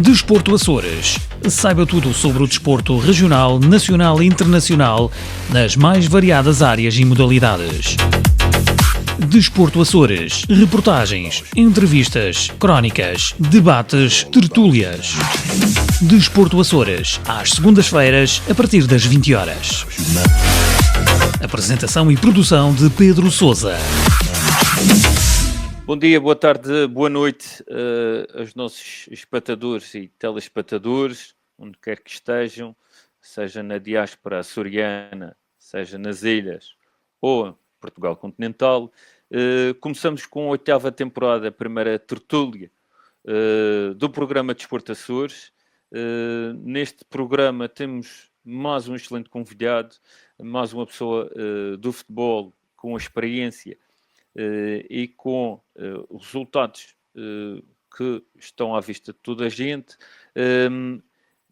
Desporto Açores. Saiba tudo sobre o desporto regional, nacional e internacional nas mais variadas áreas e modalidades. Desporto Açores. Reportagens, entrevistas, crónicas, debates, tertúlias. Desporto Açores. Às segundas-feiras, a partir das 20 horas. Apresentação e produção de Pedro Sousa. Bom dia, boa tarde, boa noite aos nossos espectadores e telespectadores, onde quer que estejam, seja na diáspora açoriana, seja nas ilhas ou Portugal continental. Começamos com a 8ª temporada, a primeira tertúlia do programa Desporto Açores. Neste programa temos mais um excelente convidado, mais uma pessoa do futebol com experiência e com resultados que estão à vista de toda a gente.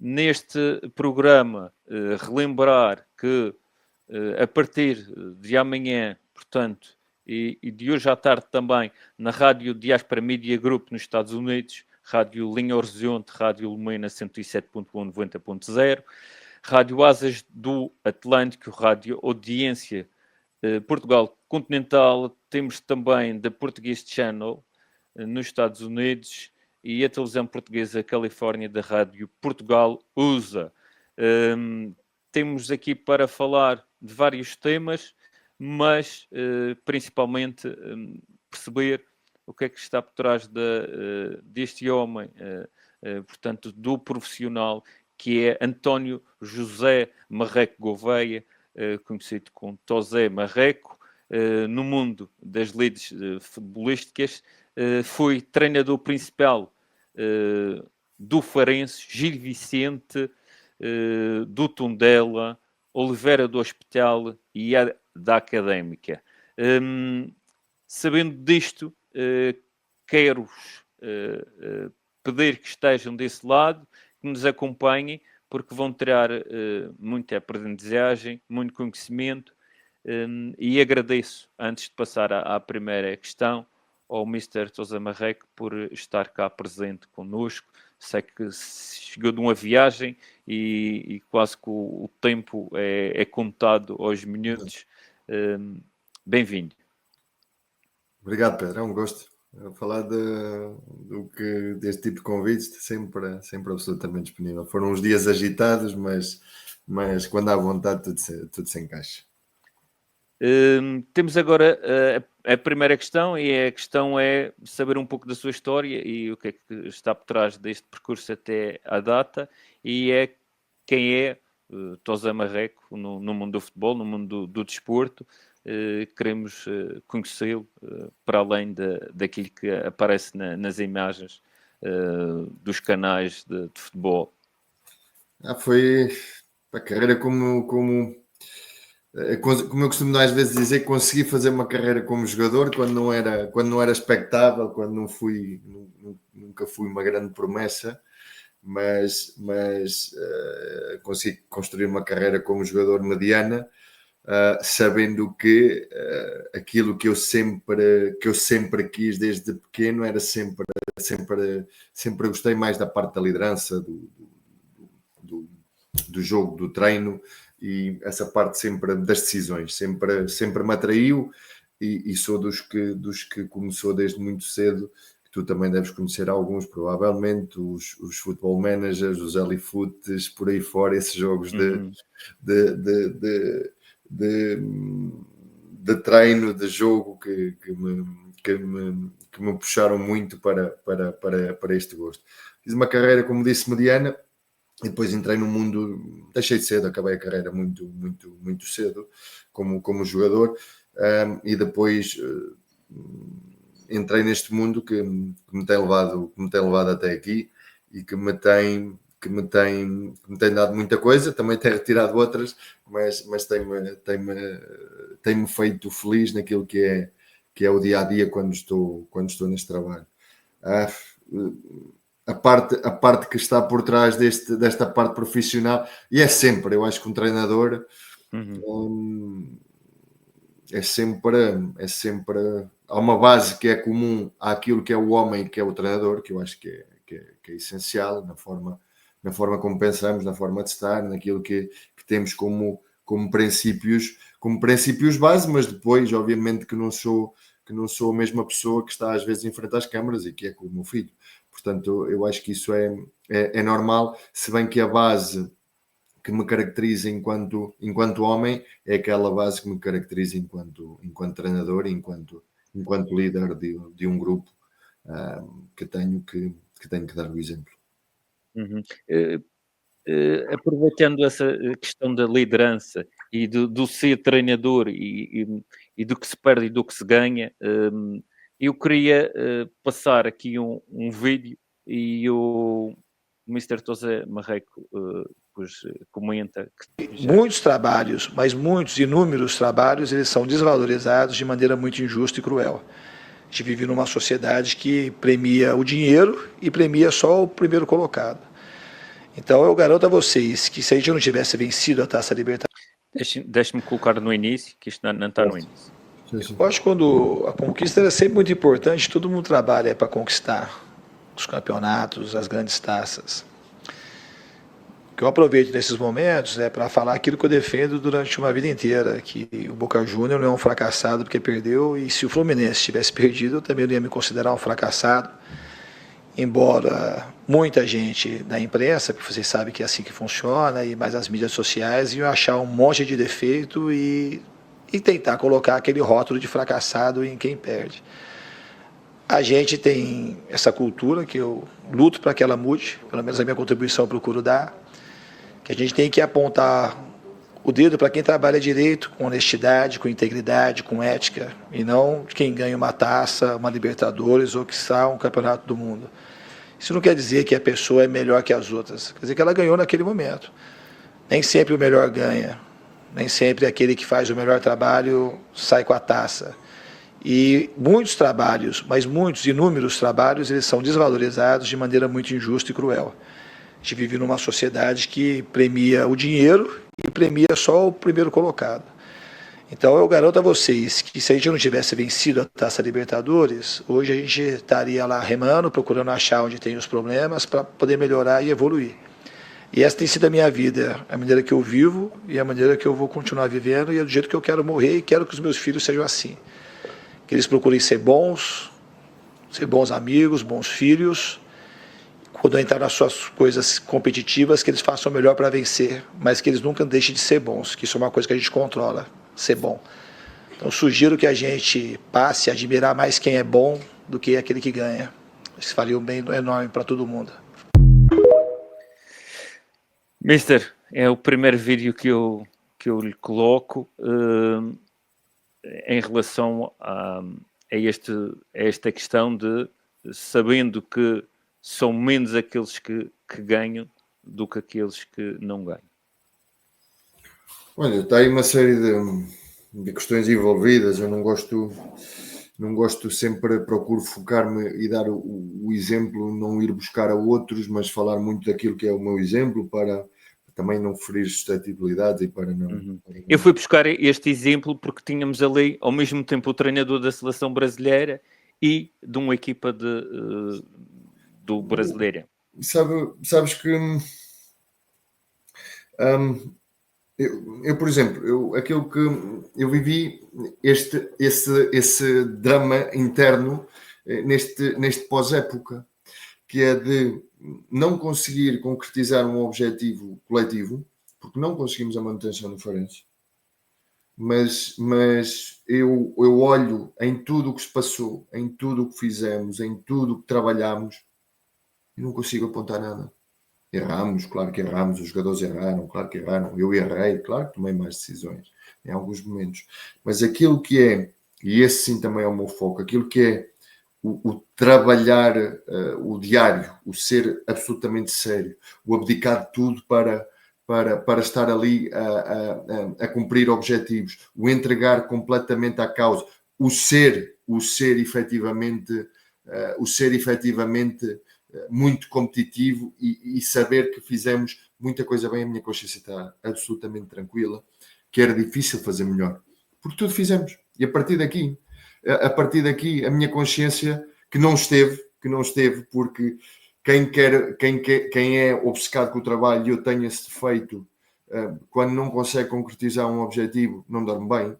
Neste programa, relembrar que a partir de amanhã, portanto, e de hoje à tarde também, na Rádio Diaspora Media Group nos Estados Unidos, Rádio Linha Horizonte, Rádio Lumena 107.1, 90.0, Rádio Asas do Atlântico, Rádio Audiência Portugal Continental, temos também da Portuguese Channel nos Estados Unidos e a televisão portuguesa Califórnia da Rádio Portugal USA. Temos aqui para falar de vários temas, mas principalmente perceber o que é que está por trás deste homem, portanto, do profissional, que é António José Marreco Gouveia, conhecido como Tosé Marreco, no mundo das lides futebolísticas. Foi treinador principal do Farense, Gil Vicente, do Tondela, Oliveira do Hospital e da Académica. Sabendo disto, quero-vos pedir que estejam desse lado, que nos acompanhem, porque vão tirar muita aprendizagem, muito conhecimento, e agradeço, antes de passar à primeira questão, ao Mr. Tosé Marreco por estar cá presente connosco. Sei que chegou de uma viagem e quase que o tempo é contado aos minutos. Bem-vindo. Obrigado, Pedro. É um gosto falar deste tipo de convites, sempre absolutamente disponível. Foram uns dias agitados, mas quando há vontade tudo se encaixa. Temos agora a primeira questão, e a questão é saber um pouco da sua história e o que é que está por trás deste percurso até à data, e é quem é Tosé Marreco no mundo do futebol, no mundo do desporto. Queremos conhecê-lo para além daquilo que aparece nas imagens dos canais de futebol. Foi a carreira como eu costumo às vezes dizer, consegui fazer uma carreira como jogador quando não era expectável, quando nunca fui uma grande promessa, mas consegui construir uma carreira como jogador mediana, sabendo que aquilo que eu sempre quis desde pequeno era sempre gostei mais da parte da liderança, do jogo, do treino, e essa parte sempre das decisões sempre me atraiu, e sou dos que começou desde muito cedo, que tu também deves conhecer alguns, provavelmente, os football managers, os elefutes, por aí fora, esses jogos de treino, de jogo que me puxaram muito para este gosto. Fiz uma carreira, como disse, mediana, e depois entrei no mundo, deixei de cedo, acabei a carreira muito cedo como jogador, e depois entrei neste mundo que me tem levado até aqui, e que me tem dado muita coisa, também tem retirado outras, mas tem-me feito feliz naquilo que é o dia-a-dia quando estou neste trabalho. A parte que está por trás desta parte profissional, e eu acho que um treinador é sempre há uma base que é comum àquilo que é o homem, que é o treinador, que eu acho que é essencial na forma como pensamos, na forma de estar, naquilo que temos como princípios base, mas depois, obviamente, que não sou a mesma pessoa que está às vezes em frente às câmaras e que é com o meu filho. Portanto, eu acho que isso é normal, se bem que a base que me caracteriza enquanto homem é aquela base que me caracteriza enquanto treinador e enquanto líder de um grupo que tenho que dar o exemplo. Uhum. Aproveitando essa questão da liderança e do ser treinador e do que se perde e do que se ganha, eu queria passar aqui um vídeo e o Mr. José Marreco comenta que muitos trabalhos, mas muitos, inúmeros trabalhos, eles são desvalorizados de maneira muito injusta e cruel. A gente vive numa sociedade que premia o dinheiro e premia só o primeiro colocado. Então eu garanto a vocês que se a gente não tivesse vencido a Taça Libertadores... Deixe-me colocar no início, que isto não está no início. Eu acho que quando a conquista é sempre muito importante, todo mundo trabalha para conquistar os campeonatos, as grandes taças. O que eu aproveito nesses momentos é para falar aquilo que eu defendo durante uma vida inteira, que o Boca Juniors não é um fracassado porque perdeu, e se o Fluminense tivesse perdido, eu também não ia me considerar um fracassado, embora muita gente da imprensa, porque vocês sabem que é assim que funciona, e mais as mídias sociais, iam achar um monte de defeito e tentar colocar aquele rótulo de fracassado em quem perde. A gente tem essa cultura que eu luto para que ela mude, pelo menos a minha contribuição eu procuro dar, que a gente tem que apontar o dedo para quem trabalha direito, com honestidade, com integridade, com ética, e não quem ganha uma taça, uma Libertadores ou que está um campeonato do mundo. Isso não quer dizer que a pessoa é melhor que as outras, quer dizer que ela ganhou naquele momento. Nem sempre o melhor ganha, nem sempre aquele que faz o melhor trabalho sai com a taça. E muitos trabalhos, mas muitos, inúmeros trabalhos, eles são desvalorizados de maneira muito injusta e cruel. A gente vive numa sociedade que premia o dinheiro e premia só o primeiro colocado. Então eu garanto a vocês que se a gente não tivesse vencido a Taça Libertadores, hoje a gente estaria lá remando, procurando achar onde tem os problemas para poder melhorar e evoluir. E essa tem sido a minha vida, a maneira que eu vivo e a maneira que eu vou continuar vivendo e é do jeito que eu quero morrer e quero que os meus filhos sejam assim. Que eles procurem ser bons amigos, bons filhos, quando entrar nas suas coisas competitivas, que eles façam o melhor para vencer, mas que eles nunca deixem de ser bons, que isso é uma coisa que a gente controla, ser bom. Então sugiro que a gente passe a admirar mais quem é bom do que aquele que ganha. Isso faria um bem enorme para todo mundo. Mister, é o primeiro vídeo que eu lhe coloco em relação a esta questão de sabendo que são menos aqueles que ganham do que aqueles que não ganham. Olha, está aí uma série de questões envolvidas. Eu não gosto sempre, procuro focar-me e dar o exemplo, não ir buscar a outros, mas falar muito daquilo que é o meu exemplo para também não ferir suscetibilidades e para não... Uhum. Eu fui buscar este exemplo porque tínhamos ali ao mesmo tempo o treinador da seleção brasileira e de uma equipa do brasileiro. Sabes que eu, por exemplo, aquilo que eu vivi, esse drama interno neste pós-época, que é de não conseguir concretizar um objetivo coletivo, porque não conseguimos a manutenção no Farense, mas eu olho em tudo o que se passou, em tudo o que fizemos, em tudo o que trabalhamos, e não consigo apontar nada. Erramos, claro que erramos, os jogadores erraram, claro que erraram, eu errei, claro que tomei mais decisões em alguns momentos, mas aquilo que é, e esse sim também é o meu foco, aquilo que é o trabalhar, o diário, o ser absolutamente sério, o abdicar de tudo para estar ali a cumprir objetivos, o entregar completamente à causa, o ser efetivamente muito competitivo e saber que fizemos muita coisa bem. A minha consciência está absolutamente tranquila, que era difícil fazer melhor, porque tudo fizemos. E a partir daqui a minha consciência que não esteve, porque quem é obcecado com o trabalho, e eu tenho esse defeito, quando não consegue concretizar um objetivo, não dorme bem.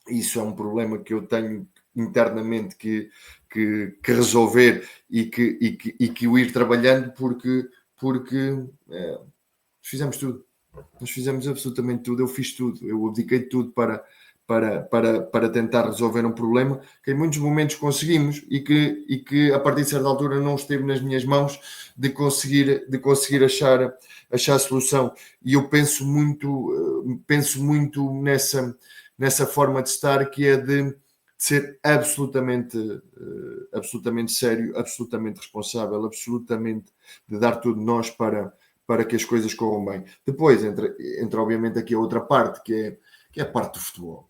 Isso é um problema que eu tenho internamente que resolver e que o ir trabalhando, porque fizemos tudo. Nós fizemos absolutamente tudo, eu fiz tudo, eu abdiquei de tudo para tentar resolver um problema que em muitos momentos conseguimos e que a partir de certa altura não esteve nas minhas mãos de conseguir achar solução. E eu penso muito nessa forma de estar, que é de ser absolutamente sério, absolutamente responsável, absolutamente de dar tudo de nós para que as coisas corram bem. Depois entra obviamente aqui a outra parte, que é a parte do futebol,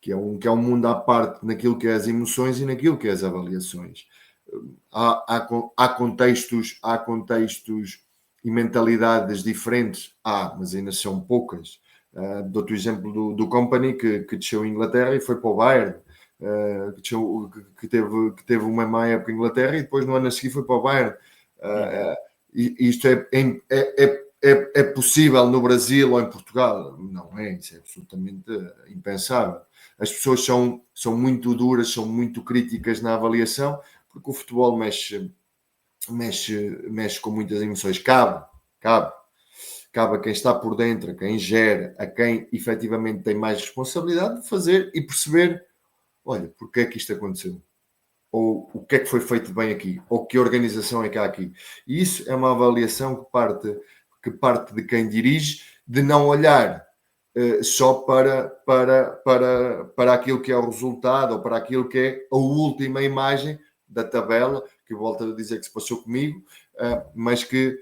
que é um mundo à parte naquilo que é as emoções e naquilo que é as avaliações. Há contextos e mentalidades diferentes, mas ainda são poucas. Dou-te o exemplo do Company, que desceu em Inglaterra e foi para o Bayern, que teve uma má época em Inglaterra e depois no ano a seguir foi para o Bayern. Isto é possível no Brasil ou em Portugal? Não é, isso é absolutamente impensável. As pessoas são muito duras, são muito críticas na avaliação, porque o futebol mexe com muitas emoções. Cabe a quem está por dentro, a quem gera, a quem efetivamente tem mais responsabilidade de fazer e perceber, olha, porque é que isto aconteceu? Ou o que é que foi feito bem aqui? Ou que organização é que há aqui? E isso é uma avaliação que parte de quem dirige, de não olhar só para aquilo que é o resultado ou para aquilo que é a última imagem da tabela, que eu volto a dizer que se passou comigo, mas que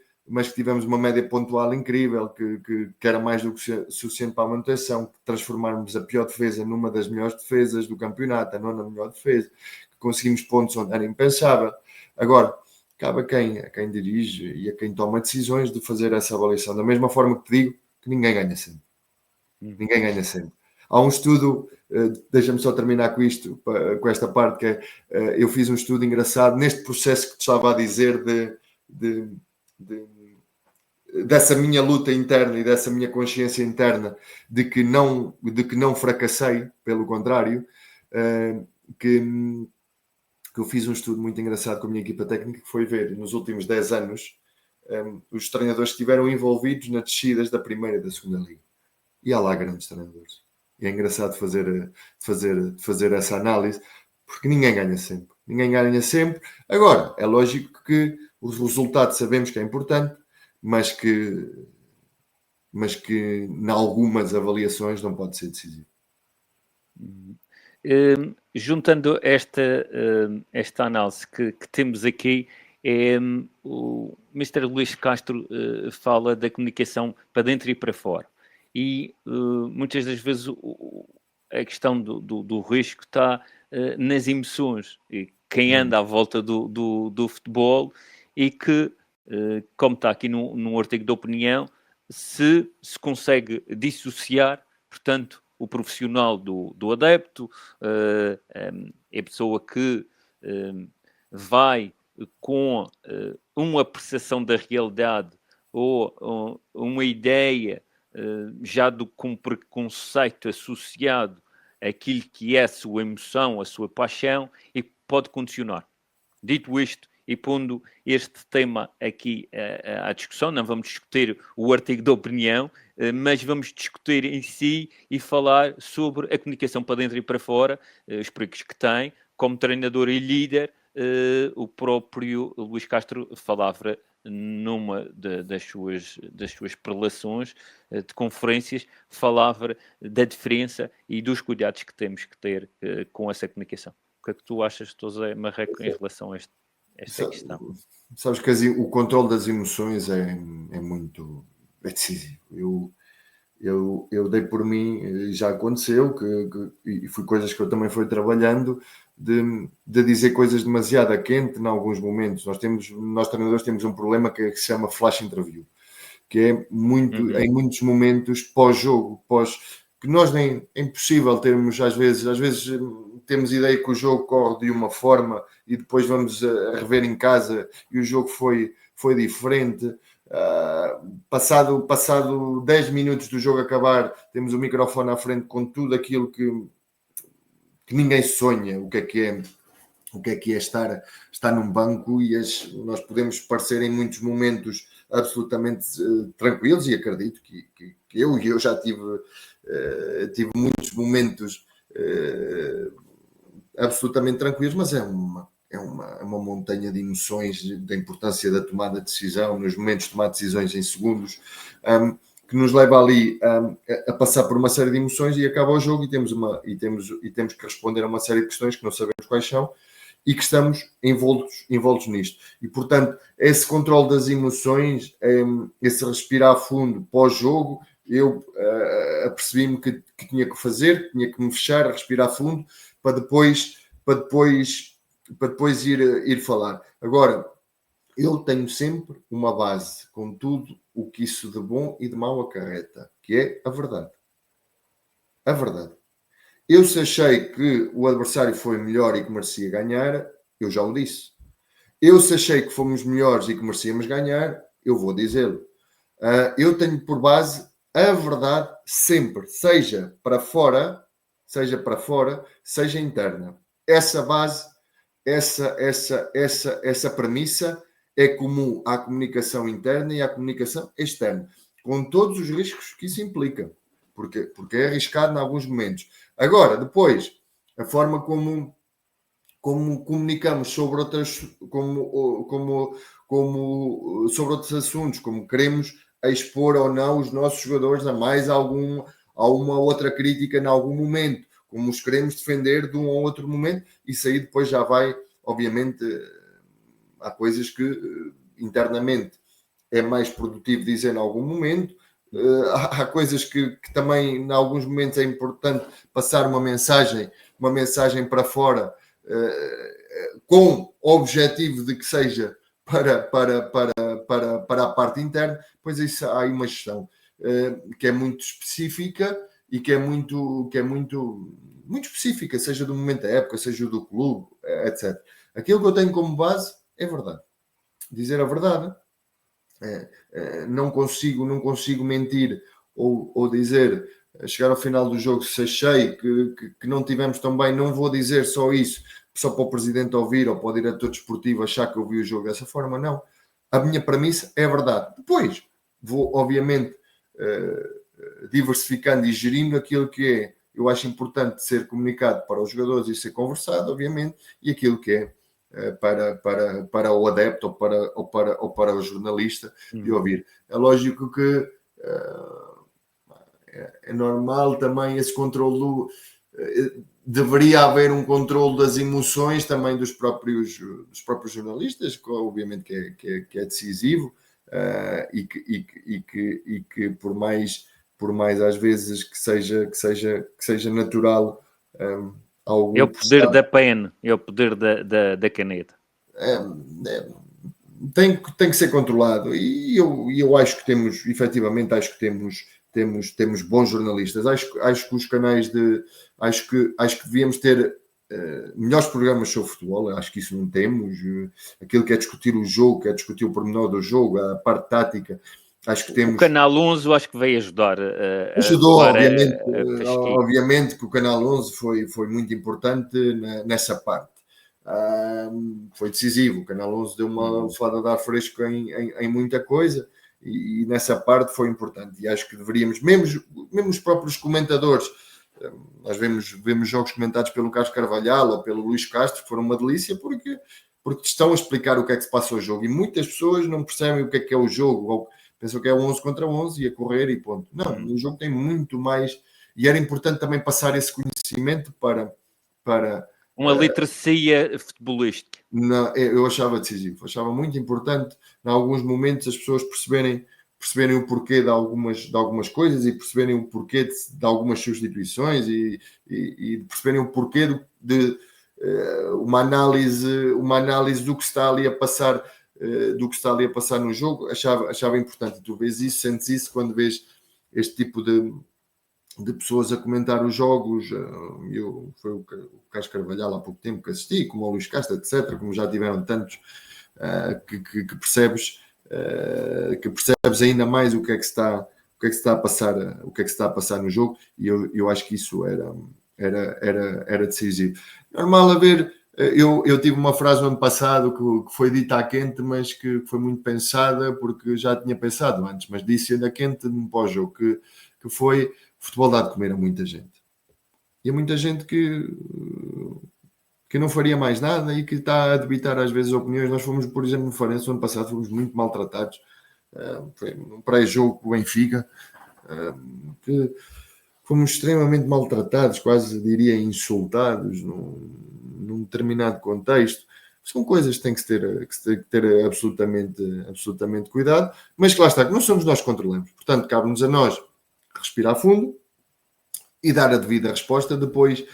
tivemos uma média pontual incrível, que era mais do que suficiente para a manutenção, que transformarmos a pior defesa numa das melhores defesas do campeonato, a nona melhor defesa, que conseguimos pontos onde era impensável. Agora, cabe a quem dirige e a quem toma decisões de fazer essa avaliação. Da mesma forma que te digo que ninguém ganha sempre. Ninguém ganha sempre. Há um estudo, deixa-me só terminar com isto, com esta parte, que é, eu fiz um estudo engraçado neste processo que te estava a dizer dessa minha luta interna e dessa minha consciência interna de que não fracassei, pelo contrário, que eu fiz um estudo muito engraçado com a minha equipa técnica, que foi ver nos últimos 10 anos os treinadores que estiveram envolvidos nas descidas da primeira e da segunda liga. E há lá grandes treinadores. E é engraçado fazer essa análise, porque ninguém ganha sempre. Ninguém ganha sempre. Agora, é lógico que o resultado sabemos que é importante, mas que em algumas avaliações não pode ser decisivo. Juntando esta análise que temos aqui, o Mr. Luís Castro fala da comunicação para dentro e para fora. E muitas das vezes a questão do risco está nas emoções. E quem anda à volta do futebol e que, como está aqui num artigo de opinião, se consegue dissociar, portanto, o profissional do adepto, a pessoa que vai com uma percepção da realidade ou uma ideia já com preconceito associado àquilo que é a sua emoção, a sua paixão, e pode condicionar. Dito isto, e pondo este tema aqui à discussão, não vamos discutir o artigo da opinião, mas vamos discutir em si e falar sobre a comunicação para dentro e para fora, os perigos que tem, como treinador e líder. O próprio Luís Castro falava numa das suas prelações de conferências, falava da diferença e dos cuidados que temos que ter com essa comunicação. O que é que tu achas, José Marreco, em relação a esta questão? Sabes que o controle das emoções é muito decisivo. Eu dei por mim, já aconteceu, e foi coisas que eu também fui trabalhando, de dizer coisas demasiado a quente em alguns momentos. Nós treinadores temos um problema que se chama flash interview, que é muito, em muitos momentos pós-jogo, que nós nem é impossível termos, às vezes temos ideia que o jogo corre de uma forma e depois vamos a rever em casa e o jogo foi diferente. Passado 10 minutos do jogo acabar, temos o microfone à frente com tudo aquilo que ninguém sonha, o que é estar num banco, e nós podemos parecer em muitos momentos absolutamente tranquilos, e acredito que eu já tive muitos momentos absolutamente tranquilos, mas é uma montanha de emoções, da importância da tomada de decisão, nos momentos de tomar decisões em segundos, que nos leva ali a passar por uma série de emoções, e acaba o jogo e temos que responder a uma série de questões que não sabemos quais são e que estamos envoltos nisto. E, portanto, esse controle das emoções, esse respirar fundo pós-jogo, eu apercebi-me que tinha que fazer, tinha que me fechar, respirar fundo, para depois ir falar. Agora, eu tenho sempre uma base com tudo o que isso de bom e de mau acarreta, que é a verdade. A verdade. Eu, se achei que o adversário foi melhor e que merecia ganhar, eu já o disse. Eu, se achei que fomos melhores e que merecíamos ganhar, eu vou dizê-lo. Eu tenho por base a verdade sempre, seja para fora, seja interna. Essa base, essa premissa é comum à comunicação interna e à comunicação externa, com todos os riscos que isso implica, porque é arriscado em alguns momentos. Agora, depois, a forma como comunicamos sobre sobre outros assuntos, como queremos expor ou não os nossos jogadores a mais a uma outra crítica em algum momento, como os queremos defender de um ou outro momento, isso aí depois já vai, obviamente, há coisas que internamente é mais produtivo dizer em algum momento, há coisas que também em alguns momentos é importante passar uma mensagem para fora, com o objetivo de que seja para a parte interna. Pois isso, há aí uma gestão que é muito específica e que é muito específica, seja do momento da época, seja do clube, etc. Aquilo que eu tenho como base é verdade. Dizer a verdade. Não consigo mentir ou dizer, chegar ao final do jogo, se achei que não tivemos tão bem, não vou dizer só isso, só para o presidente ouvir ou para o diretor desportivo achar que eu vi o jogo dessa forma. Não. A minha premissa é a verdade. Depois vou, obviamente, diversificando e gerindo aquilo que eu acho importante ser comunicado para os jogadores e ser conversado, obviamente, e aquilo que é para o adepto ou para o jornalista de ouvir. É lógico que é normal também esse controle deveria haver um controle das emoções também dos próprios jornalistas, que obviamente que é decisivo, e que por mais às vezes que seja natural, é o poder da pen, é o poder da caneta. Tem que ser controlado, e eu acho que temos, efetivamente, temos bons jornalistas. Acho que os canais acho que devíamos ter melhores programas sobre futebol. Acho que isso não temos. Aquilo que é discutir o jogo, que é discutir o pormenor do jogo, a parte tática. Acho que temos... O Canal 11 acho que veio ajudar. Ajudou, obviamente que o Canal 11 foi muito importante nessa parte. Foi decisivo. O Canal 11 deu uma lefada de ar fresco em muita coisa, e nessa parte foi importante. E acho que deveríamos, mesmo os próprios comentadores, nós vemos jogos comentados pelo Carlos Carvalhal ou pelo Luís Castro, que foram uma delícia, porque estão a explicar o que é que se passa ao jogo, e muitas pessoas não percebem o que é o jogo, ou pensam que é 11 contra 11 e a correr e ponto. Não, o jogo tem muito mais, e era importante também passar esse conhecimento para uma literacia futebolística. Eu achava decisivo, achava muito importante, em alguns momentos, as pessoas perceberem o porquê de algumas coisas, e perceberem o porquê de algumas substituições, e perceberem o porquê de uma análise do que está ali a passar, no jogo. Achava importante. Tu vês isso, sentes isso quando vês este tipo de pessoas a comentar os jogos. Foi o Carlos Carvalhal há pouco tempo que assisti, como o Luís Castro, etc., como já tiveram tantos, que percebes ainda mais o que é que se está a passar, o que é que se está a passar no jogo, e eu acho que isso era decisivo. Normal haver. Eu tive uma frase no ano passado que foi dita à quente, mas que foi muito pensada, porque já tinha pensado antes, mas disse ainda quente no pós-jogo, que foi: o futebol dá de comer a muita gente. E há muita gente que não faria mais nada e que está a debitar às vezes opiniões. Nós fomos, por exemplo, no Farense, no ano passado, fomos muito maltratados. Foi um pré-jogo com o Benfica, que fomos extremamente maltratados, quase diria insultados, num determinado contexto. São coisas que tem que ter absolutamente cuidado, mas que lá está, que não somos nós que controlamos. Portanto, cabe-nos a nós respirar fundo e dar a devida resposta depois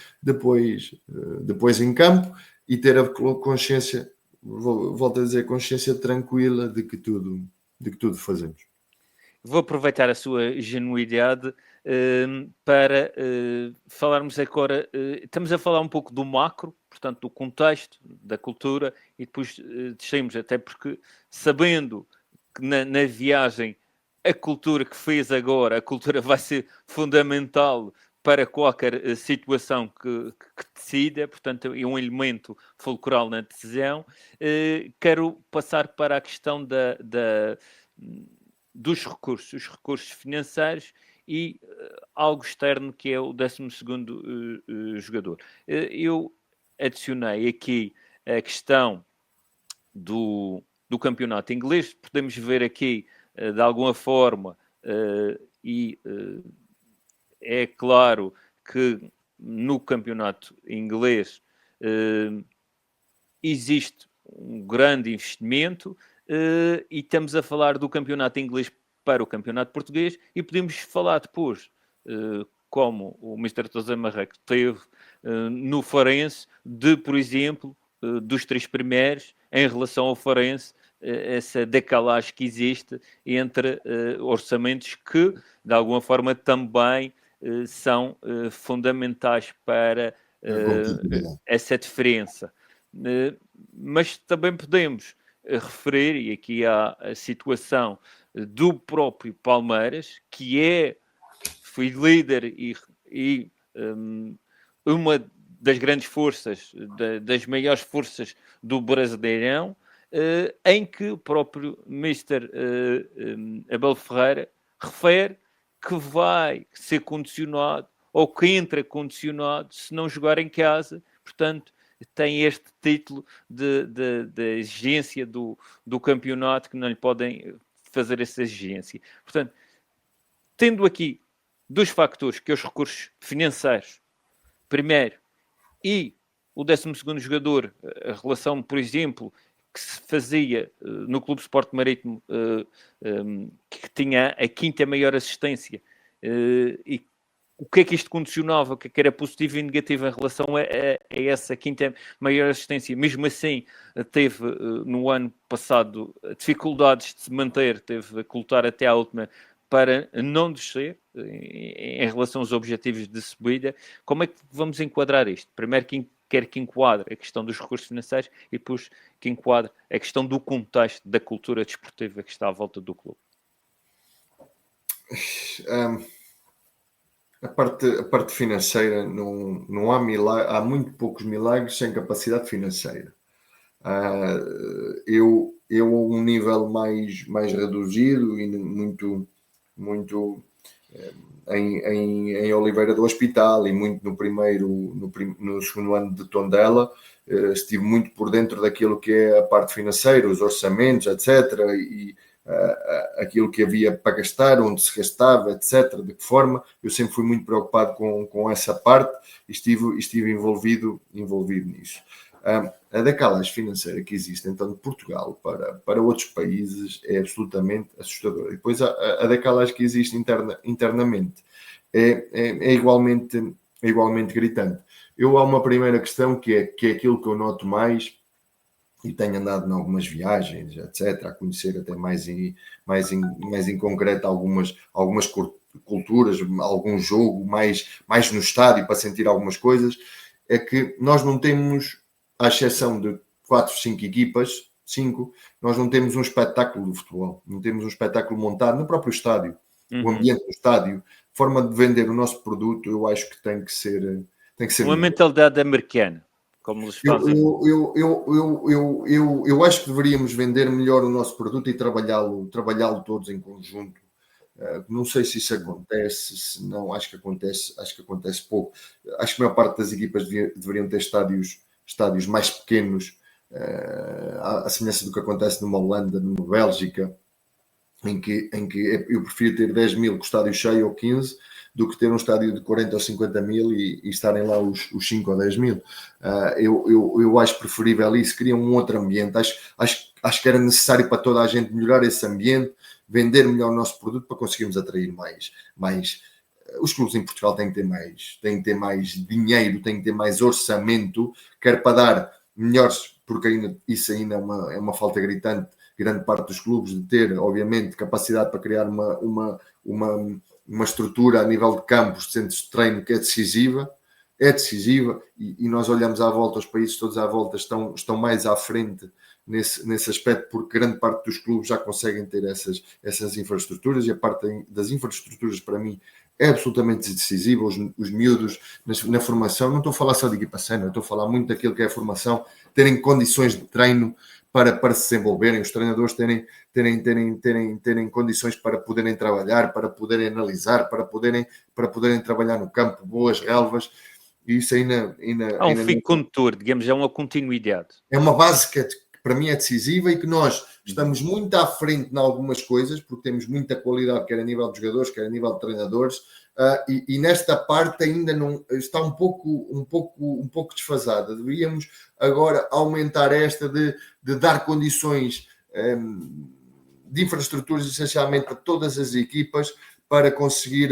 em campo, e ter a consciência, volto a dizer, consciência tranquila de que tudo fazemos. Vou aproveitar a sua genuidade para falarmos agora. Estamos a falar um pouco do macro, portanto, do contexto, da cultura, e depois descemos, até porque, sabendo que na viagem a cultura que fez agora, a cultura vai ser fundamental para qualquer situação que decida, portanto, é um elemento fulcral na decisão. Quero passar para a questão dos recursos, os recursos financeiros e algo externo, que é o 12º jogador. Eu adicionei aqui a questão do campeonato inglês. Podemos ver aqui, de alguma forma, é claro que no campeonato inglês existe um grande investimento, e estamos a falar do campeonato inglês para o campeonato português, e podemos falar depois, como o Mr. José Marreco teve no Farense, por exemplo, dos 3 primeiros, em relação ao Farense, essa decalagem que existe entre orçamentos que, de alguma forma, também são fundamentais para essa diferença. Mas também podemos referir, e aqui há a situação do próprio Palmeiras, que foi líder e uma das grandes forças, das maiores forças do Brasileirão, em que o próprio Mr. Abel Ferreira refere que vai ser condicionado, ou que entra condicionado, se não jogar em casa. Portanto, tem este título de exigência do campeonato, que não lhe podem fazer essa exigência. Portanto, tendo aqui 2 fatores, que é os recursos financeiros, primeiro, e o 12º jogador, a relação, por exemplo, que se fazia no Clube Sport Marítimo, que tinha a 5ª maior assistência, e o que é que isto condicionava, o que é que era positivo e negativo em relação a essa 5ª maior assistência. Mesmo assim, teve no ano passado dificuldades de se manter, teve a lutar até à última para não descer em relação aos objetivos de subida. Como é que vamos enquadrar isto? Primeiro, quer que enquadre a questão dos recursos financeiros, e depois que enquadre a questão do contexto da cultura desportiva que está à volta do clube. A parte financeira, não há milagre, há muito poucos milagres sem capacidade financeira. Eu a um nível mais reduzido, e muito em Oliveira do Hospital, e muito no segundo ano de Tondela, estive muito por dentro daquilo que é a parte financeira, os orçamentos, etc., e aquilo que havia para gastar, onde se gastava, etc., de que forma. Eu sempre fui muito preocupado com essa parte, e estive envolvido nisso. A decalagem financeira que existe, então, de Portugal para outros países é absolutamente assustadora. E depois a decalagem que existe internamente é igualmente gritante. Há uma primeira questão que é aquilo que eu noto mais, e tenho andado em algumas viagens, etc., a conhecer até mais em concreto algumas culturas, algum jogo mais no estádio para sentir algumas coisas, é que nós não temos, à exceção de 4, 5 equipas, 5, nós não temos um espetáculo de futebol, não temos um espetáculo montado no próprio estádio, o ambiente do estádio, forma de vender o nosso produto, eu acho que tem que ser uma mentalidade americana, como eles fazem. Eu acho que deveríamos vender melhor o nosso produto e trabalhá-lo todos em conjunto. Não sei se isso acontece, se não, acho que acontece pouco. Acho que a maior parte das equipas deveriam ter estádios mais pequenos, à semelhança do que acontece numa Holanda, numa Bélgica, em que eu prefiro ter 10 mil com o estádio cheio ou 15 do que ter um estádio de 40 ou 50 mil e estarem lá os 5 ou 10 mil. Eu acho preferível isso, cria um outro ambiente. Acho que era necessário para toda a gente melhorar esse ambiente, vender melhor o nosso produto para conseguirmos atrair mais. Os clubes em Portugal têm que ter mais dinheiro, têm que ter mais orçamento, quer para dar melhores, porque isso ainda é uma falta gritante, grande parte dos clubes, de ter, obviamente, capacidade para criar uma estrutura a nível de campos, de centros de treino que é decisiva, e nós olhamos à volta, os países todos à volta estão mais à frente nesse aspecto, porque grande parte dos clubes já conseguem ter essas infraestruturas, e a parte das infraestruturas, para mim, é absolutamente decisiva. Os miúdos na formação, não estou a falar só de equipa sénior, estou a falar muito daquilo que é a formação, terem condições de treino para se desenvolverem, os treinadores terem condições para poderem trabalhar, para poderem analisar, para poderem trabalhar no campo, boas relvas, e isso ainda Há um fio condutor, digamos, é uma continuidade. É uma base que para mim é decisiva e que nós estamos muito à frente em algumas coisas, porque temos muita qualidade, quer a nível de jogadores, quer a nível de treinadores, e nesta parte ainda não está um pouco desfasada. Deveríamos agora aumentar esta de dar condições de infraestruturas essencialmente a todas as equipas para conseguir,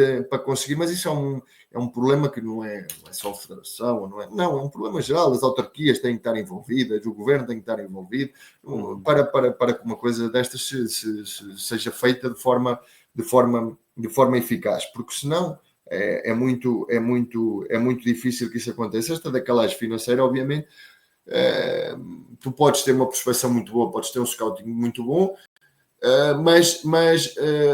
mas isso é um problema que não é só a federação, não, é um problema geral. As autarquias têm que estar envolvidas, o governo tem que estar envolvido para que uma coisa destas seja feita de forma eficaz, porque senão é muito difícil que isso aconteça. Esta da calagem financeira, obviamente, tu podes ter uma prospecção muito boa, podes ter um scouting muito bom, mas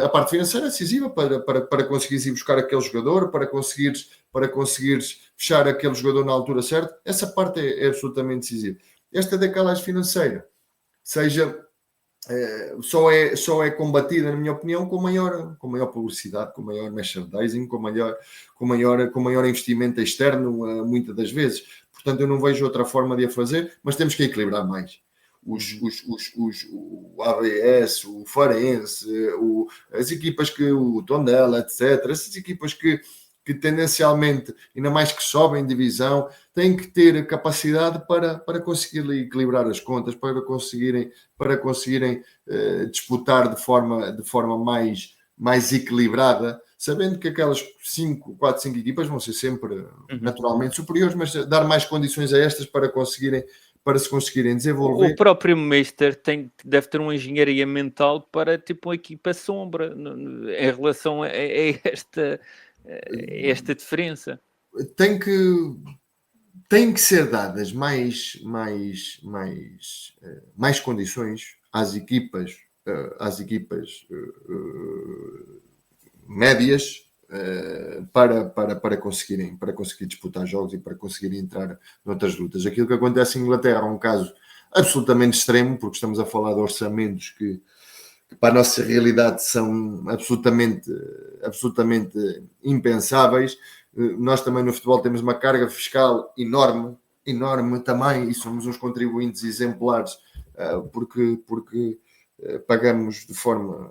a parte financeira é decisiva para conseguires ir buscar aquele jogador, para conseguires fechar aquele jogador na altura certa. Essa parte é absolutamente decisiva. Esta da calagem financeira só é combatida, na minha opinião, com maior publicidade, com maior merchandising, com maior investimento externo, muitas das vezes. Portanto, eu não vejo outra forma de a fazer, mas temos que equilibrar mais. O ABS, o Farense, as equipas o Tondela, etc. Essas equipas que tendencialmente, ainda mais que sobem divisão, têm que ter capacidade para conseguir quebrar as contas, para conseguirem disputar de forma mais equilibrada, sabendo que aquelas 4, 5 equipas vão ser sempre naturalmente superiores, mas dar mais condições a estas para se conseguirem desenvolver. O próprio Meister deve ter uma engenharia mental para tipo uma equipa sombra em relação a esta diferença. Tem que ser dadas mais condições às equipas médias para conseguir disputar jogos e para conseguirem entrar noutras lutas. Aquilo que acontece em Inglaterra é um caso absolutamente extremo, porque estamos a falar de orçamentos que para a nossa realidade são absolutamente impensáveis. Nós também no futebol temos uma carga fiscal enorme também, e somos uns contribuintes exemplares, porque pagamos de forma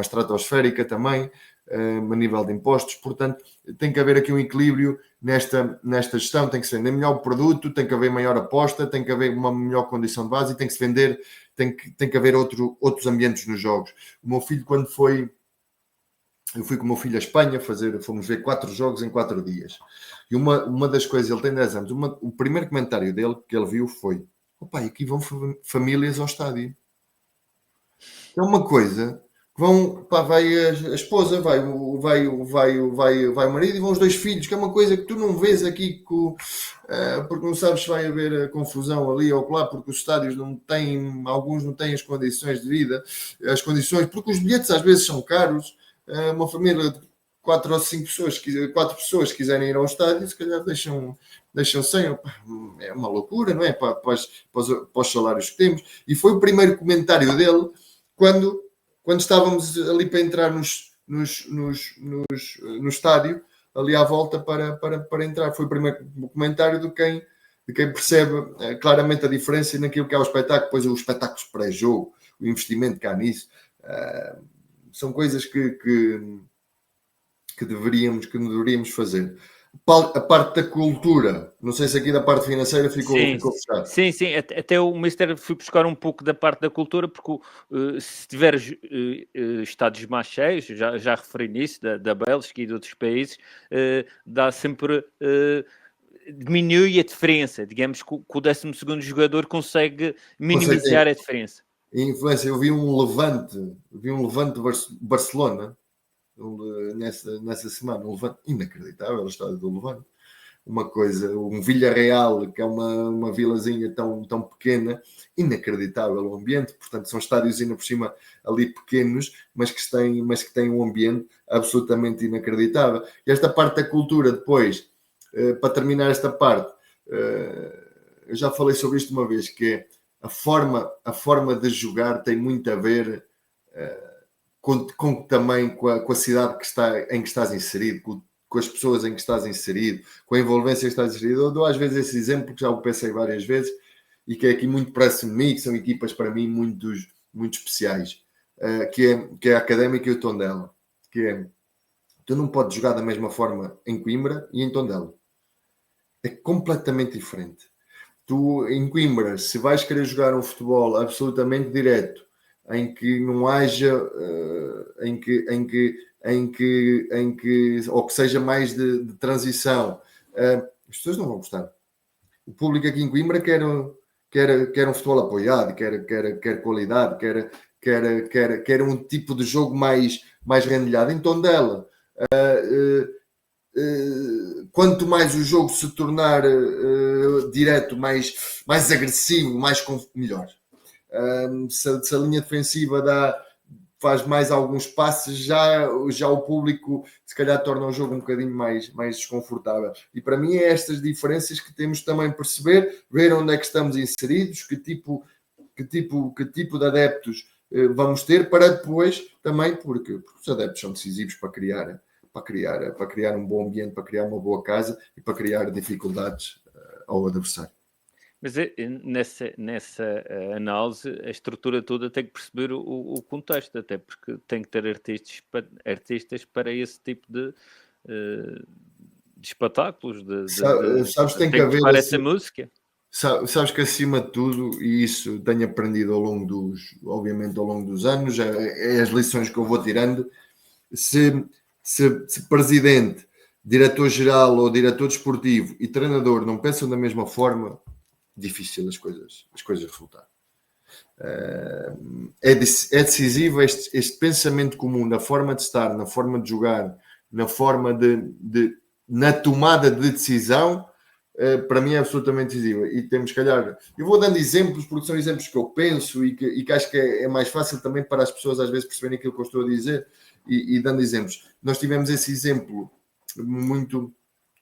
estratosférica também, a nível de impostos. Portanto, tem que haver aqui um equilíbrio nesta gestão. Tem que se vender melhor o produto, tem que haver maior aposta, tem que haver uma melhor condição de base e tem que se vender, tem que haver outros ambientes nos jogos. O meu filho, eu fui com o meu filho à Espanha fomos ver 4 jogos em 4 dias. E uma das coisas, ele tem 10 anos, o primeiro comentário dele que ele viu foi: "Pai, aqui vão famílias ao estádio." É uma coisa vai a esposa, vai o marido e vão os 2 filhos, que é uma coisa que tu não vês aqui porque não sabes se vai haver confusão ali ou lá, porque os estádios não têm, alguns não têm as condições de vida, as condições, porque os bilhetes às vezes são caros. Uma família de 4 ou 5 pessoas, 4 pessoas quiserem ir ao estádio, se calhar deixam sem. É uma loucura, não é? Para os salários que temos. E foi o primeiro comentário dele quando estávamos ali para entrar no estádio, ali à volta para entrar. Foi o primeiro comentário de quem percebe claramente a diferença naquilo que é o espetáculo, depois os espetáculos pré-jogo, o investimento que há nisso. São coisas que deveríamos fazer. A parte da cultura, não sei se aqui da parte financeira ficou fechado. Sim. Até o Mister fui buscar um pouco da parte da cultura, porque se tiver estádios mais cheios, já referi nisso, da Bélgica e de outros países, dá sempre... diminui a diferença. Digamos que o 12º jogador consegue minimizar a diferença. Influência. Eu vi um Levante Barcelona nessa semana, um Levante inacreditável, o estádio do Levante, uma coisa, um Villarreal, que é uma vilazinha tão pequena, inacreditável o ambiente. Portanto, são estádios ainda por cima ali pequenos, mas que têm um ambiente absolutamente inacreditável. E esta parte da cultura, depois, para terminar esta parte, eu já falei sobre isto uma vez, que é a forma de jogar tem muito a ver também com a cidade em que estás inserido, com as pessoas em que estás inserido, com a envolvência que estás inserido. Eu dou às vezes esse exemplo, que já o pensei várias vezes, e que é aqui muito próximo de mim, que são equipas para mim muito especiais, que é a Académica e o Tondela. Que é, tu não podes jogar da mesma forma em Coimbra e em Tondela. É completamente diferente. Tu, em Coimbra, se vais querer jogar um futebol absolutamente direto, em que não haja, ou que seja mais de transição, as pessoas não vão gostar. O público aqui em Coimbra quer um futebol apoiado, quer qualidade, quer um tipo de jogo mais rendilhado. Em Tondela, quanto mais o jogo se tornar direto, mais agressivo, melhor. Se a linha defensiva faz mais alguns passes, já o público se calhar torna o jogo um bocadinho mais desconfortável. E para mim é estas diferenças que temos também perceber, ver onde é que estamos inseridos, que tipo de adeptos vamos ter, para depois também, porque os adeptos são decisivos para criar um bom ambiente, para criar uma boa casa e para criar dificuldades ao adversário. Mas nessa análise, a estrutura toda tem que perceber o contexto, até porque tem que ter artistas para esse tipo de espetáculos. Sabes, tem que haver essa música. Sabes que acima de tudo, e isso tenho aprendido ao longo dos anos, é as lições que eu vou tirando, se presidente, diretor-geral ou diretor desportivo e treinador não pensam da mesma forma, difícil as coisas resultarem. É decisivo este pensamento comum, na forma de estar, na forma de jogar, na forma na tomada de decisão. Para mim é absolutamente decisivo. E temos, calhar, eu vou dando exemplos, porque são exemplos que eu penso e que acho que é mais fácil também para as pessoas às vezes perceberem aquilo que eu estou a dizer, e dando exemplos. Nós tivemos esse exemplo muito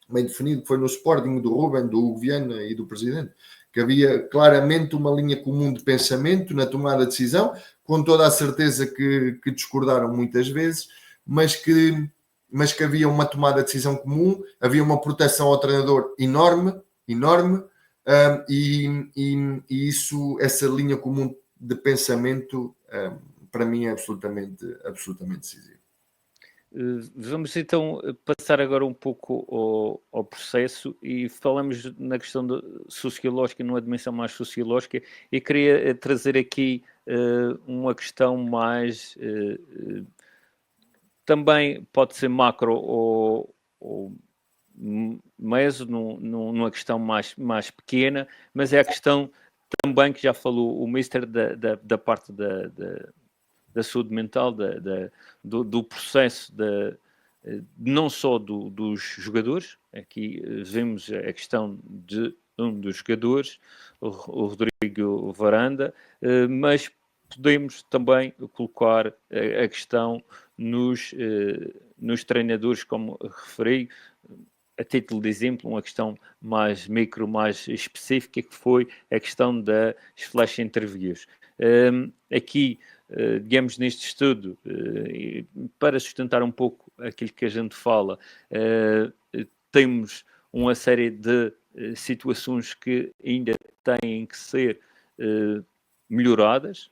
bem definido, que foi no Sporting do Ruben, do Hugo Viana e do Presidente, que havia claramente uma linha comum de pensamento na tomada de decisão, com toda a certeza que discordaram muitas vezes, mas que havia uma tomada de decisão comum, havia uma proteção ao treinador enorme, e isso, essa linha comum de pensamento, para mim é absolutamente decisivo. Vamos então passar agora um pouco ao processo e falamos na questão sociológica, numa dimensão mais sociológica, e queria trazer aqui uma questão mais... também pode ser macro ou meso, numa questão mais pequena, mas é a questão também que já falou o Mister da parte da saúde mental, do processo não só dos jogadores. Aqui vemos a questão de um dos jogadores, o Rodrigo Varanda, mas podemos também colocar a questão nos treinadores, como referi, a título de exemplo, uma questão mais micro, mais específica, que foi a questão das flash interviews. Aqui, digamos, neste estudo, para sustentar um pouco aquilo que a gente fala, temos uma série de situações que ainda têm que ser melhoradas,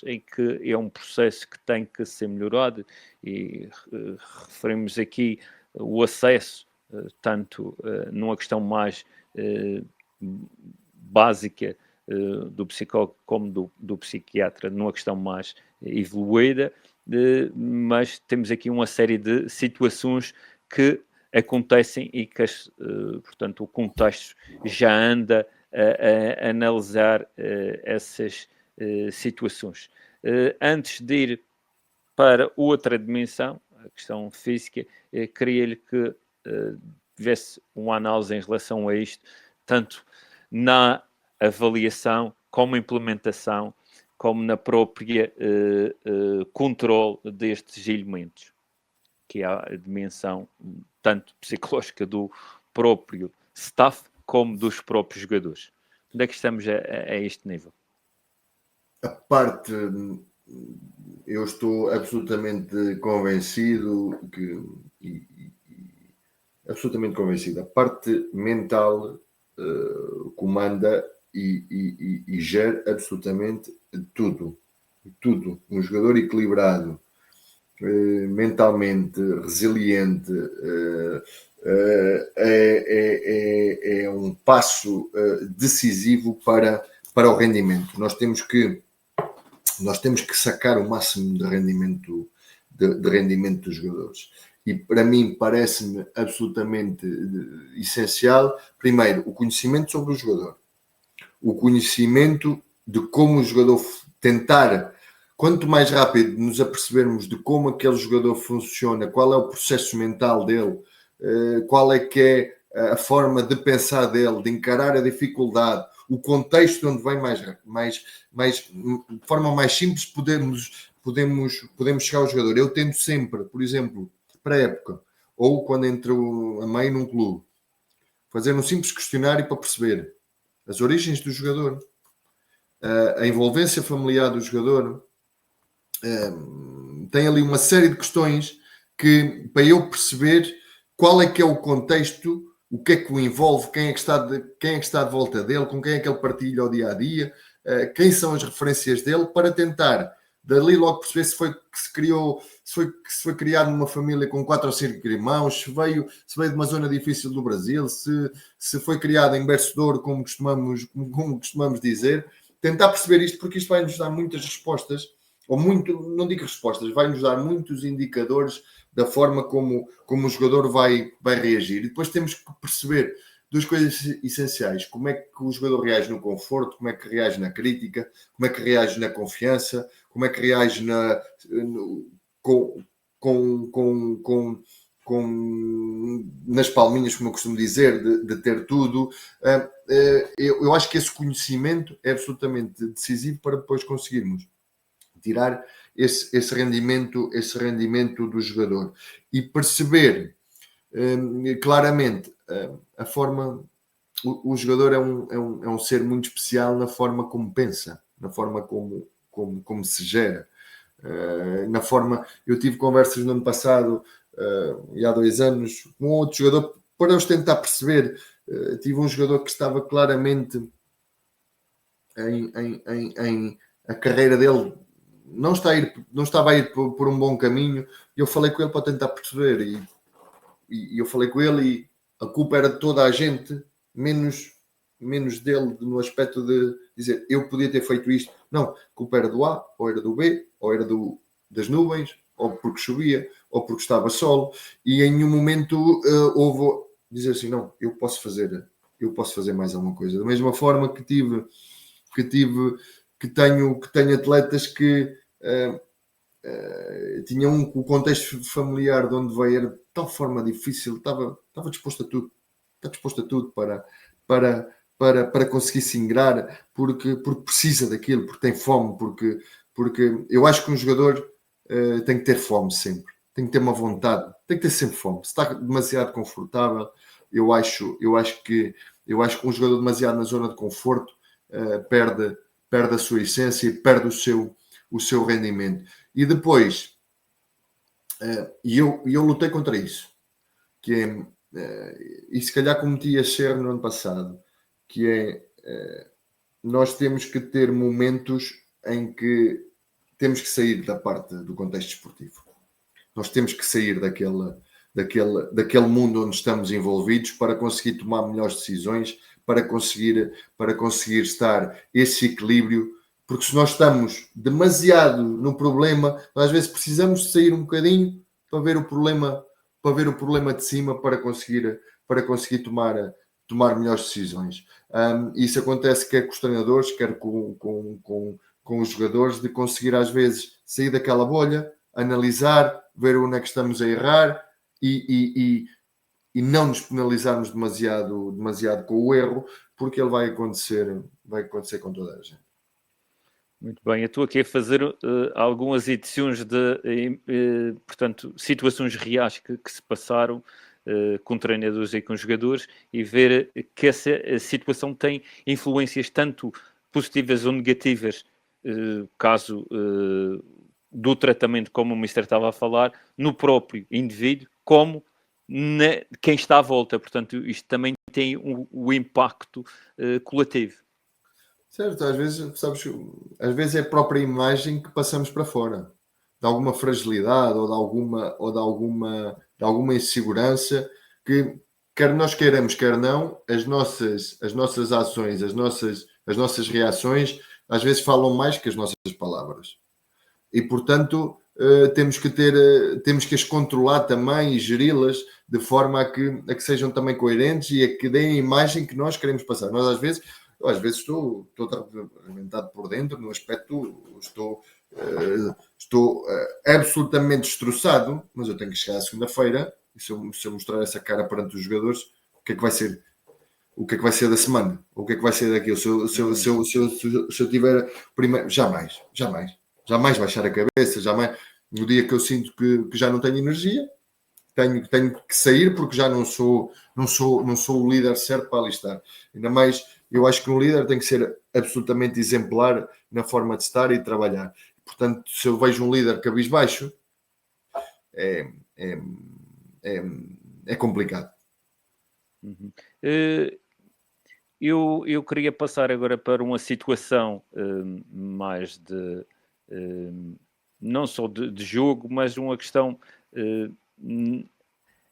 em que é um processo que tem que ser melhorado, e referimos aqui o acesso, tanto numa questão mais básica do psicólogo como do psiquiatra, numa questão mais evoluída, mas temos aqui uma série de situações que acontecem e que, portanto, o contexto já anda a analisar essas situações. Antes de ir para outra dimensão, a questão física, queria-lhe que tivesse uma análise em relação a isto, tanto na avaliação, como implementação, como na própria controle destes elementos, que é a dimensão tanto psicológica do próprio staff, como dos próprios jogadores. Onde é que estamos a este nível? A parte... Eu estou absolutamente convencido absolutamente convencido. A parte mental comanda e gera absolutamente tudo. Um jogador equilibrado, mentalmente resiliente, é um passo decisivo para o rendimento. Nós temos que sacar o máximo de rendimento dos jogadores. E para mim parece-me absolutamente essencial, primeiro, o conhecimento sobre o jogador. O conhecimento de como o jogador tentar, quanto mais rápido nos apercebermos de como aquele jogador funciona, qual é o processo mental dele, qual é que é a forma de pensar dele, de encarar a dificuldade, o contexto onde vem de forma mais simples podemos chegar ao jogador. Eu tento sempre, por exemplo, para a época, ou quando entro a meio num clube, fazer um simples questionário para perceber as origens do jogador, a envolvência familiar do jogador. Tem ali uma série de questões que, para eu perceber qual é que é o contexto, o que é que o envolve, quem é que está de volta dele, com quem é que ele partilha o dia-a-dia, quem são as referências dele, para tentar dali logo perceber se foi criado numa família com 4 ou 5 irmãos, se veio de uma zona difícil do Brasil, se foi criado em berço de ouro, como costumamos dizer. Tentar perceber isto, porque isto vai nos dar muitas respostas, não digo respostas, vai nos dar muitos indicadores da forma como o jogador vai reagir. E depois temos que perceber duas coisas essenciais: como é que o jogador reage no conforto, como é que reage na crítica, como é que reage na confiança, como é que reage nas palminhas, como eu costumo dizer, de ter tudo. Eu acho que esse conhecimento é absolutamente decisivo para depois conseguirmos tirar esse rendimento do jogador e perceber claramente a forma. O jogador é um ser muito especial na forma como pensa, na forma como se gera, na forma... Eu tive conversas no ano passado e há 2 anos com outro jogador para eu tentar perceber. Tive um jogador que estava claramente em a carreira dele não estava a ir por um bom caminho, e eu falei com ele para tentar perceber, e eu falei com ele, e a culpa era de toda a gente, menos dele, no aspecto de dizer, eu podia ter feito isto. Não, a culpa era do A, ou era do B, ou era das nuvens, ou porque chovia, ou porque estava sol, e em nenhum momento houve dizer assim, não, eu posso fazer mais alguma coisa. Da mesma forma que tenho atletas que tinha o contexto familiar de onde veio era de tal forma difícil, estava disposto a tudo, está disposto a tudo para conseguir se ingrar, porque precisa daquilo, porque tem fome, porque eu acho que um jogador tem que ter fome sempre, tem que ter uma vontade, tem que ter sempre fome. Se está demasiado confortável, eu acho que um jogador demasiado na zona de conforto perde a sua essência e perde o seu rendimento. E depois, eu lutei contra isso, que e se calhar cometi esse erro no ano passado, que nós temos que ter momentos em que temos que sair da parte do contexto esportivo. Nós temos que sair daquele mundo onde estamos envolvidos para conseguir tomar melhores decisões, para conseguir estar esse equilíbrio, porque se nós estamos demasiado no problema, nós às vezes precisamos de sair um bocadinho para ver o problema de cima, para conseguir tomar melhores decisões. Isso acontece quer com os treinadores, quer com os jogadores, de conseguir às vezes sair daquela bolha, analisar, ver onde é que estamos a errar e não nos penalizarmos demasiado com o erro, porque ele vai acontecer com toda a gente. Muito bem, eu estou aqui a fazer algumas edições de, portanto, situações reais que se passaram com treinadores e com jogadores e ver que essa situação tem influências tanto positivas ou negativas, caso do tratamento, como o Mister estava a falar, no próprio indivíduo, como quem está à volta. Portanto, isto também tem o impacto coletivo. Certo, às vezes, sabes, às vezes é a própria imagem que passamos para fora, de alguma fragilidade ou de alguma insegurança que, quer nós queiramos, quer não, as nossas ações, as nossas reações, às vezes falam mais que as nossas palavras. E, portanto, temos que as controlar também e geri-las de forma a que sejam também coerentes e a que deem a imagem que nós queremos passar. Nós, às vezes estou arrebentado por dentro, no aspecto, estou absolutamente destroçado, mas eu tenho que chegar à segunda-feira e se eu mostrar essa cara perante os jogadores, o que é que vai ser? O que é que vai ser da semana? O que é que vai ser daquilo? Se eu tiver primeiro, jamais baixar a cabeça, jamais. No dia que eu sinto que já não tenho energia, tenho que sair porque já não sou o líder certo para ali estar. Ainda mais, eu acho que um líder tem que ser absolutamente exemplar na forma de estar e de trabalhar. Portanto, se eu vejo um líder cabisbaixo, é complicado. Uhum. Eu queria passar agora para uma situação mais de não só de jogo, mas uma questão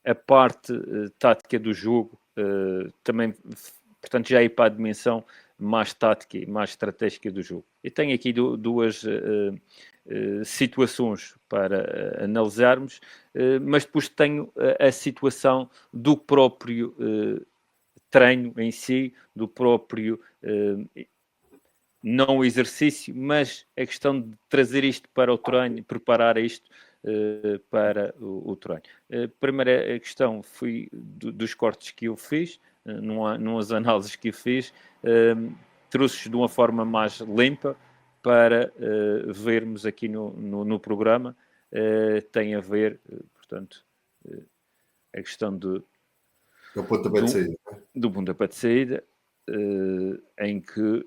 a parte tática do jogo também, portanto, já ir para a dimensão mais tática e mais estratégica do jogo. Eu tenho aqui duas situações para analisarmos, mas depois tenho a situação do próprio treino em si, do próprio não o exercício, mas a questão de trazer isto para o treino, preparar isto para o treino. A primeira questão foi dos cortes que eu fiz, numas análises que eu fiz, trouxe de uma forma mais limpa para vermos aqui no programa. Tem a ver, portanto, a questão do pontapé de saída, em que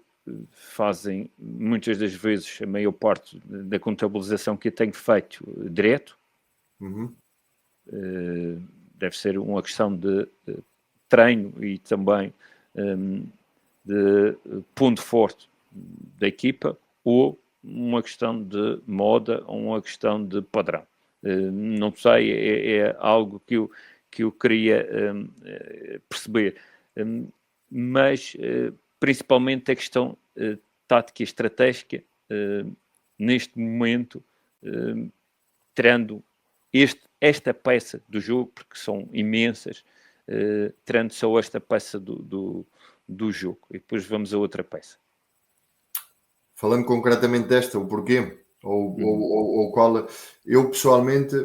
fazem muitas das vezes a maior parte da contabilização que eu tenho feito direto. Deve ser uma questão de treino e também de ponto forte da equipa, ou uma questão de moda ou uma questão de padrão. Não sei, é algo que eu queria perceber, mas principalmente a questão tática e estratégica neste momento, tirando esta peça do jogo, porque são imensas, tirando só esta peça do jogo, e depois vamos a outra peça. Falando concretamente desta, o porquê? Ou qual... Eu, pessoalmente,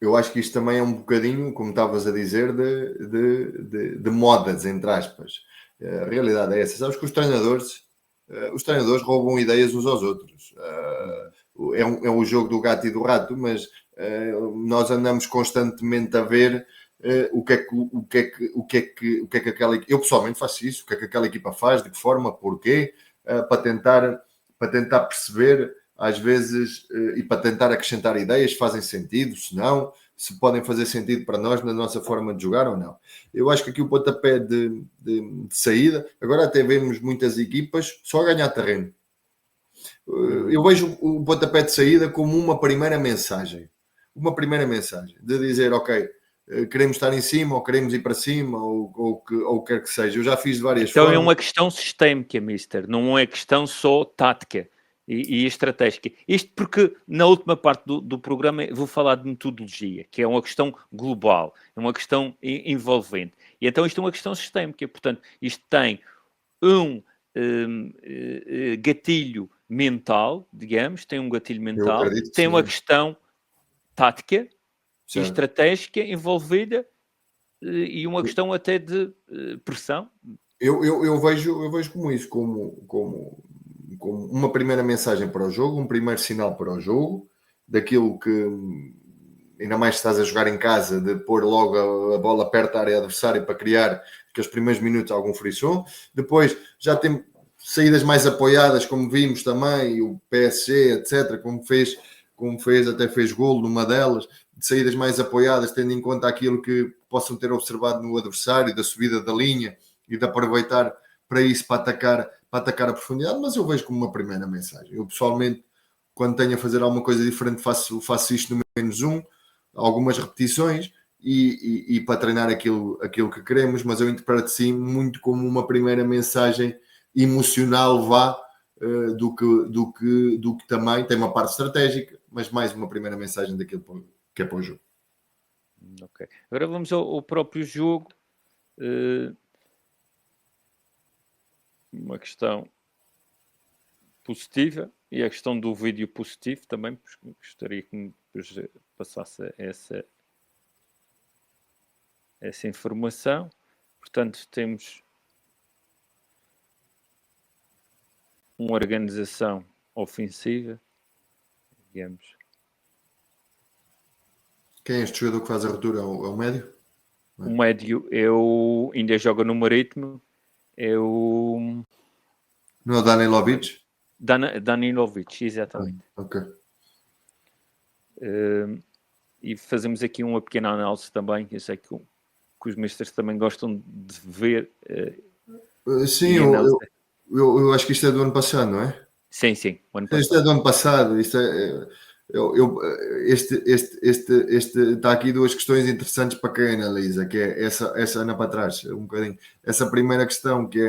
eu acho que isto também é um bocadinho, como estavas a dizer, de modas, entre aspas. A realidade é essa. Sabes que os treinadores roubam ideias uns aos outros. É um jogo do gato e do rato, mas nós andamos constantemente a ver o que é que aquela... Eu pessoalmente faço isso, o que é que aquela equipa faz, de que forma, porquê, para tentar perceber, às vezes, e para tentar acrescentar ideias, fazem sentido, se não, se podem fazer sentido para nós na nossa forma de jogar ou não. Eu acho que aqui o pontapé de saída, agora até vemos muitas equipas só a ganhar terreno. Eu vejo o pontapé de saída como uma primeira mensagem de dizer, ok, queremos estar em cima, ou queremos ir para cima, ou quer que seja. Eu já fiz de várias Então formas. é uma questão sistémica, mister, não é questão só tática e estratégica. Isto porque na última parte do programa vou falar de metodologia, que é uma questão global, é uma questão envolvente. E então isto é uma questão sistémica, portanto, isto tem um gatilho mental, digamos, tem um gatilho mental, acredito que tem sim. uma questão tática e Certo. estratégica envolvida e uma questão até de pressão. Eu vejo como isso, como uma primeira mensagem para o jogo, um primeiro sinal para o jogo, daquilo que, ainda mais se estás a jogar em casa, de pôr logo a bola perto da área adversária para criar aqueles primeiros minutos algum frisson. Depois já tem saídas mais apoiadas, como vimos também, o PSG, etc., como fez, até fez golo numa delas, de saídas mais apoiadas, tendo em conta aquilo que possam ter observado no adversário, da subida da linha, e de aproveitar para isso, para atacar a profundidade, mas eu vejo como uma primeira mensagem. Eu, pessoalmente, quando tenho a fazer alguma coisa diferente, faço isto no -1, algumas repetições, e para treinar aquilo que queremos, mas eu interpreto sim muito como uma primeira mensagem emocional, do que também tem uma parte estratégica, mas mais uma primeira mensagem daquilo que é para o jogo. Ok. Agora vamos ao próprio jogo. Uma questão positiva e a questão do vídeo positivo também, gostaria que me passasse essa informação. Portanto, temos uma organização ofensiva, digamos. Quem é este jogador que faz a ruptura? É o médio? O médio ainda joga no Marítimo, Não é o Danilovic? Danilovic, exatamente. Ok. E fazemos aqui uma pequena análise também. Eu sei que os mestres também gostam de ver. Sim, eu acho que isto é do ano passado, não é? Sim, o ano Isto é passado. do ano passado. Isto está aqui duas questões interessantes para quem analisa, que é essa anda para trás, um bocadinho. Essa primeira questão que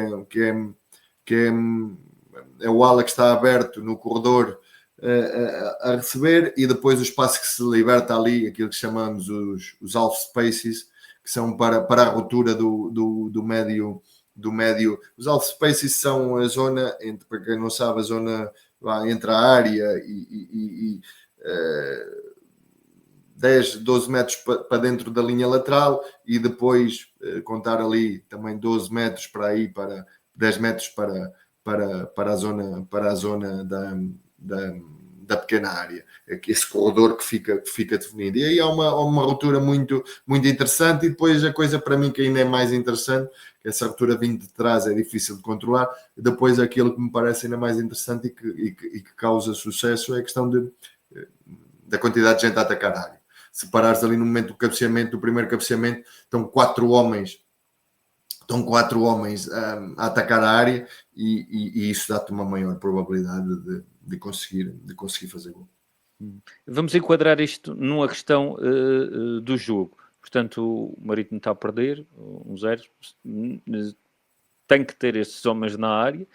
é o ala que está aberto no corredor a receber, e depois o espaço que se liberta ali, aquilo que chamamos os half spaces, que são para a ruptura do médio. Os half spaces são a zona, para quem não sabe, a zona entre a área e 10, 12 metros para dentro da linha lateral, e depois contar ali também 12 metros para 10 metros para a zona da pequena área, esse corredor que fica definido. E aí há uma ruptura muito, muito interessante, e depois a coisa para mim que ainda é mais interessante, que essa ruptura vindo de trás é difícil de controlar. Depois aquilo que me parece ainda mais interessante e que causa sucesso é a questão da quantidade de gente a atacar a área. Se parares ali no momento do primeiro cabeceamento, estão quatro homens a atacar a área, e isso dá-te uma maior probabilidade de conseguir fazer gol. Vamos enquadrar isto numa questão do jogo. Portanto, o Marítimo está a perder 1-0. Tem que ter esses homens na área.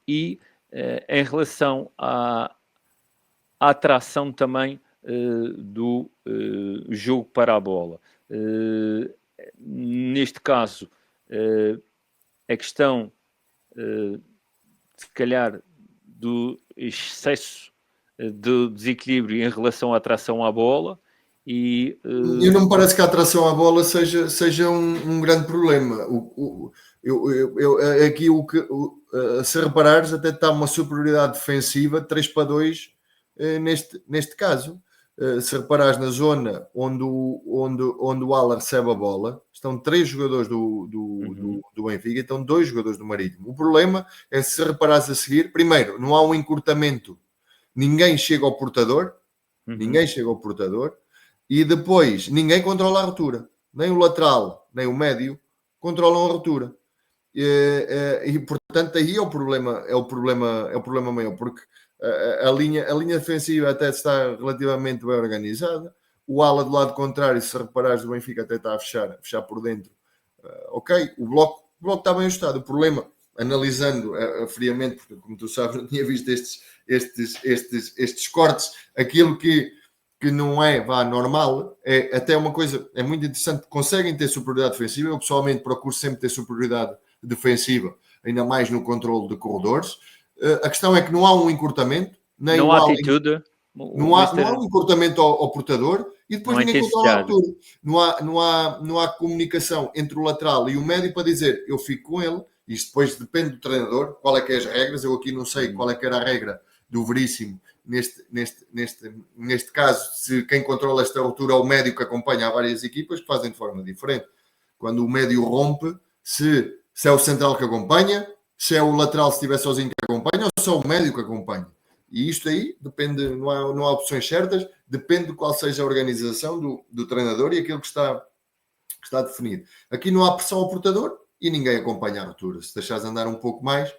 E em relação à atração também do jogo para a bola. Neste caso, a questão, se calhar, do excesso de desequilíbrio em relação à tração à bola. E não me parece que a atração à bola seja um grande problema. Aqui, se reparares, até está uma superioridade defensiva 3-2 neste caso. Se reparares na zona onde o Haller recebe a bola, estão 3 jogadores do Benfica e estão 2 jogadores do Marítimo. O problema é, se reparares a seguir, primeiro, não há um encurtamento, ninguém chega ao portador, e depois ninguém controla a ruptura, nem o lateral, nem o médio controlam a ruptura. E portanto aí é o problema maior, porque a linha defensiva até está relativamente bem organizada. O ala do lado contrário, se reparares, do Benfica até está a fechar por dentro. Ok, o bloco está bem ajustado. O problema, analisando friamente, porque como tu sabes, não tinha visto estes cortes, aquilo que não é normal, é até uma coisa, é muito interessante, conseguem ter superioridade defensiva. Eu pessoalmente procuro sempre ter superioridade defensiva, ainda mais no controle de corredores. A questão é que não há um encurtamento, nem não há atitude, não há um encurtamento ao portador, e depois ninguém controla a altura. Não há comunicação entre o lateral e o médio para dizer, eu fico com ele. Isto depois depende do treinador, qual é que é as regras. Eu aqui não sei qual é que era a regra do Veríssimo neste caso, se quem controla esta altura é o médio que acompanha várias equipas que fazem de forma diferente. Quando o médio rompe, se é o central que acompanha, se é o lateral, se estiver sozinho, que acompanha, ou se é o médio que acompanha. E isto aí depende, não há opções certas, depende de qual seja a organização do treinador e aquilo que está definido. Aqui não há pressão ao portador e ninguém acompanha a ruptura. Se deixares andar um pouco mais,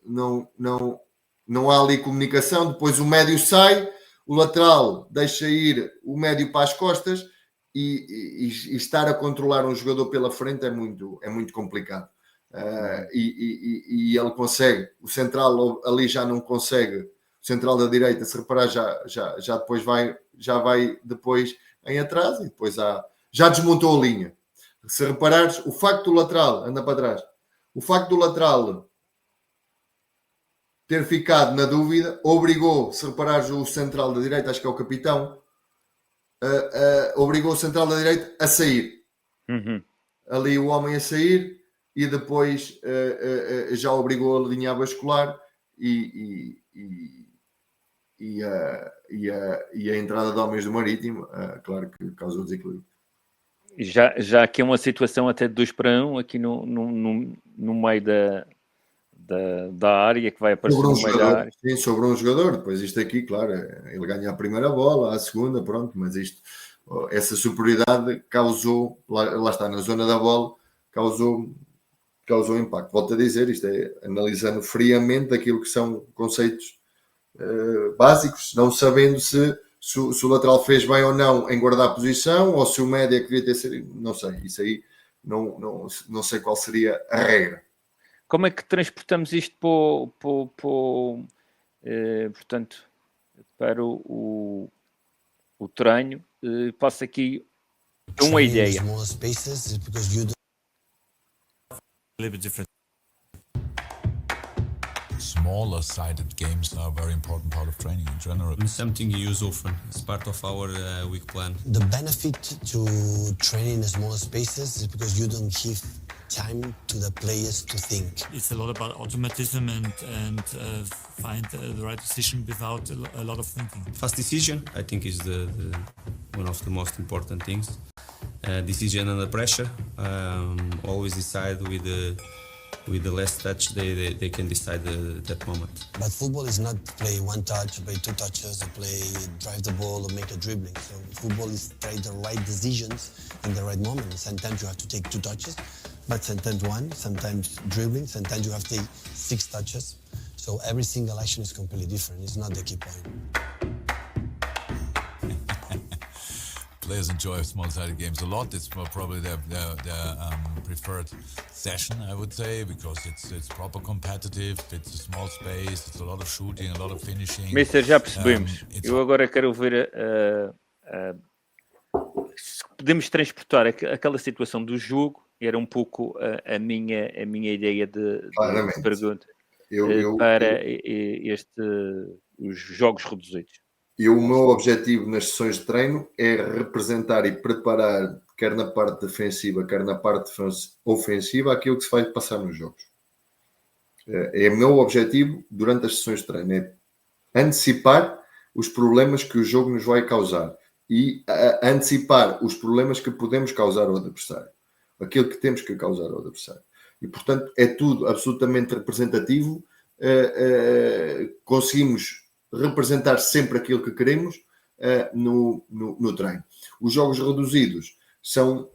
não há ali comunicação. Depois o médio sai, o lateral deixa ir o médio para as costas, e estar a controlar um jogador pela frente é muito complicado. E ele consegue, o central ali já não consegue, o central da direita, se reparar, já depois vai depois em atraso, e depois já desmontou a linha. Se reparares, o facto do lateral, anda para trás, o facto do lateral ter ficado na dúvida, obrigou, se reparares, o central da direita, acho que é o capitão, obrigou o central da direita a sair. Ali o homem a sair, e depois já obrigou a linha a bascular, e a entrada de homens do Marítimo, claro que causou desequilíbrio. Já aqui é uma situação até de 2-1 aqui no meio da área, que vai aparecer no meio da área. Sim, sobre um jogador. Depois isto aqui, claro, ele ganha a primeira bola, a segunda, pronto, mas essa superioridade causou, lá está, na zona da bola, causou impacto. Volto a dizer, isto é analisando friamente aquilo que são conceitos básicos, não sabendo se o lateral fez bem ou não em guardar a posição, ou se o médio é que devia ter sido, não sei. Isso aí não sei qual seria a regra. Como é que transportamos isto portanto, para o treino? Passo aqui uma ideia. Smaller sided games are a very important part of training in general. Something you use often. It's part of our week plan. The benefit to training in smaller spaces is because you don't give time to the players to think. It's a lot about automatism and find the right decision without a lot of thinking. Fast decision, I think, is the one of the most important things. Decision under pressure. Always decide with the last touch they can decide that moment. But football is not play one touch, play two touches, or play drive the ball or make a dribbling. So football is take the right decisions in the right moment. Sometimes you have to take 2 touches, but sometimes 1, sometimes dribbling, sometimes you have to take 6 touches. So every single action is completely different. It's not the key point. Players enjoy small-sided games a lot. It's probably their preferred session, I would say, because it's proper competitive. It's a small space. It's a lot of shooting, a lot of finishing. Mister, já percebemos. Eu agora quero ver se podemos transportar aquela situação do jogo. Era um pouco a minha ideia de pergunta. para os jogos reduzidos. O meu objetivo nas sessões de treino é representar e preparar, quer na parte defensiva, quer na parte ofensiva, aquilo que se vai passar nos jogos. É o meu objetivo durante as sessões de treino, é antecipar os problemas que o jogo nos vai causar e antecipar os problemas que podemos causar ao adversário, aquilo que temos que causar ao adversário. E, portanto, é tudo absolutamente representativo. Conseguimos representar sempre aquilo que queremos no treino. Os jogos reduzidos são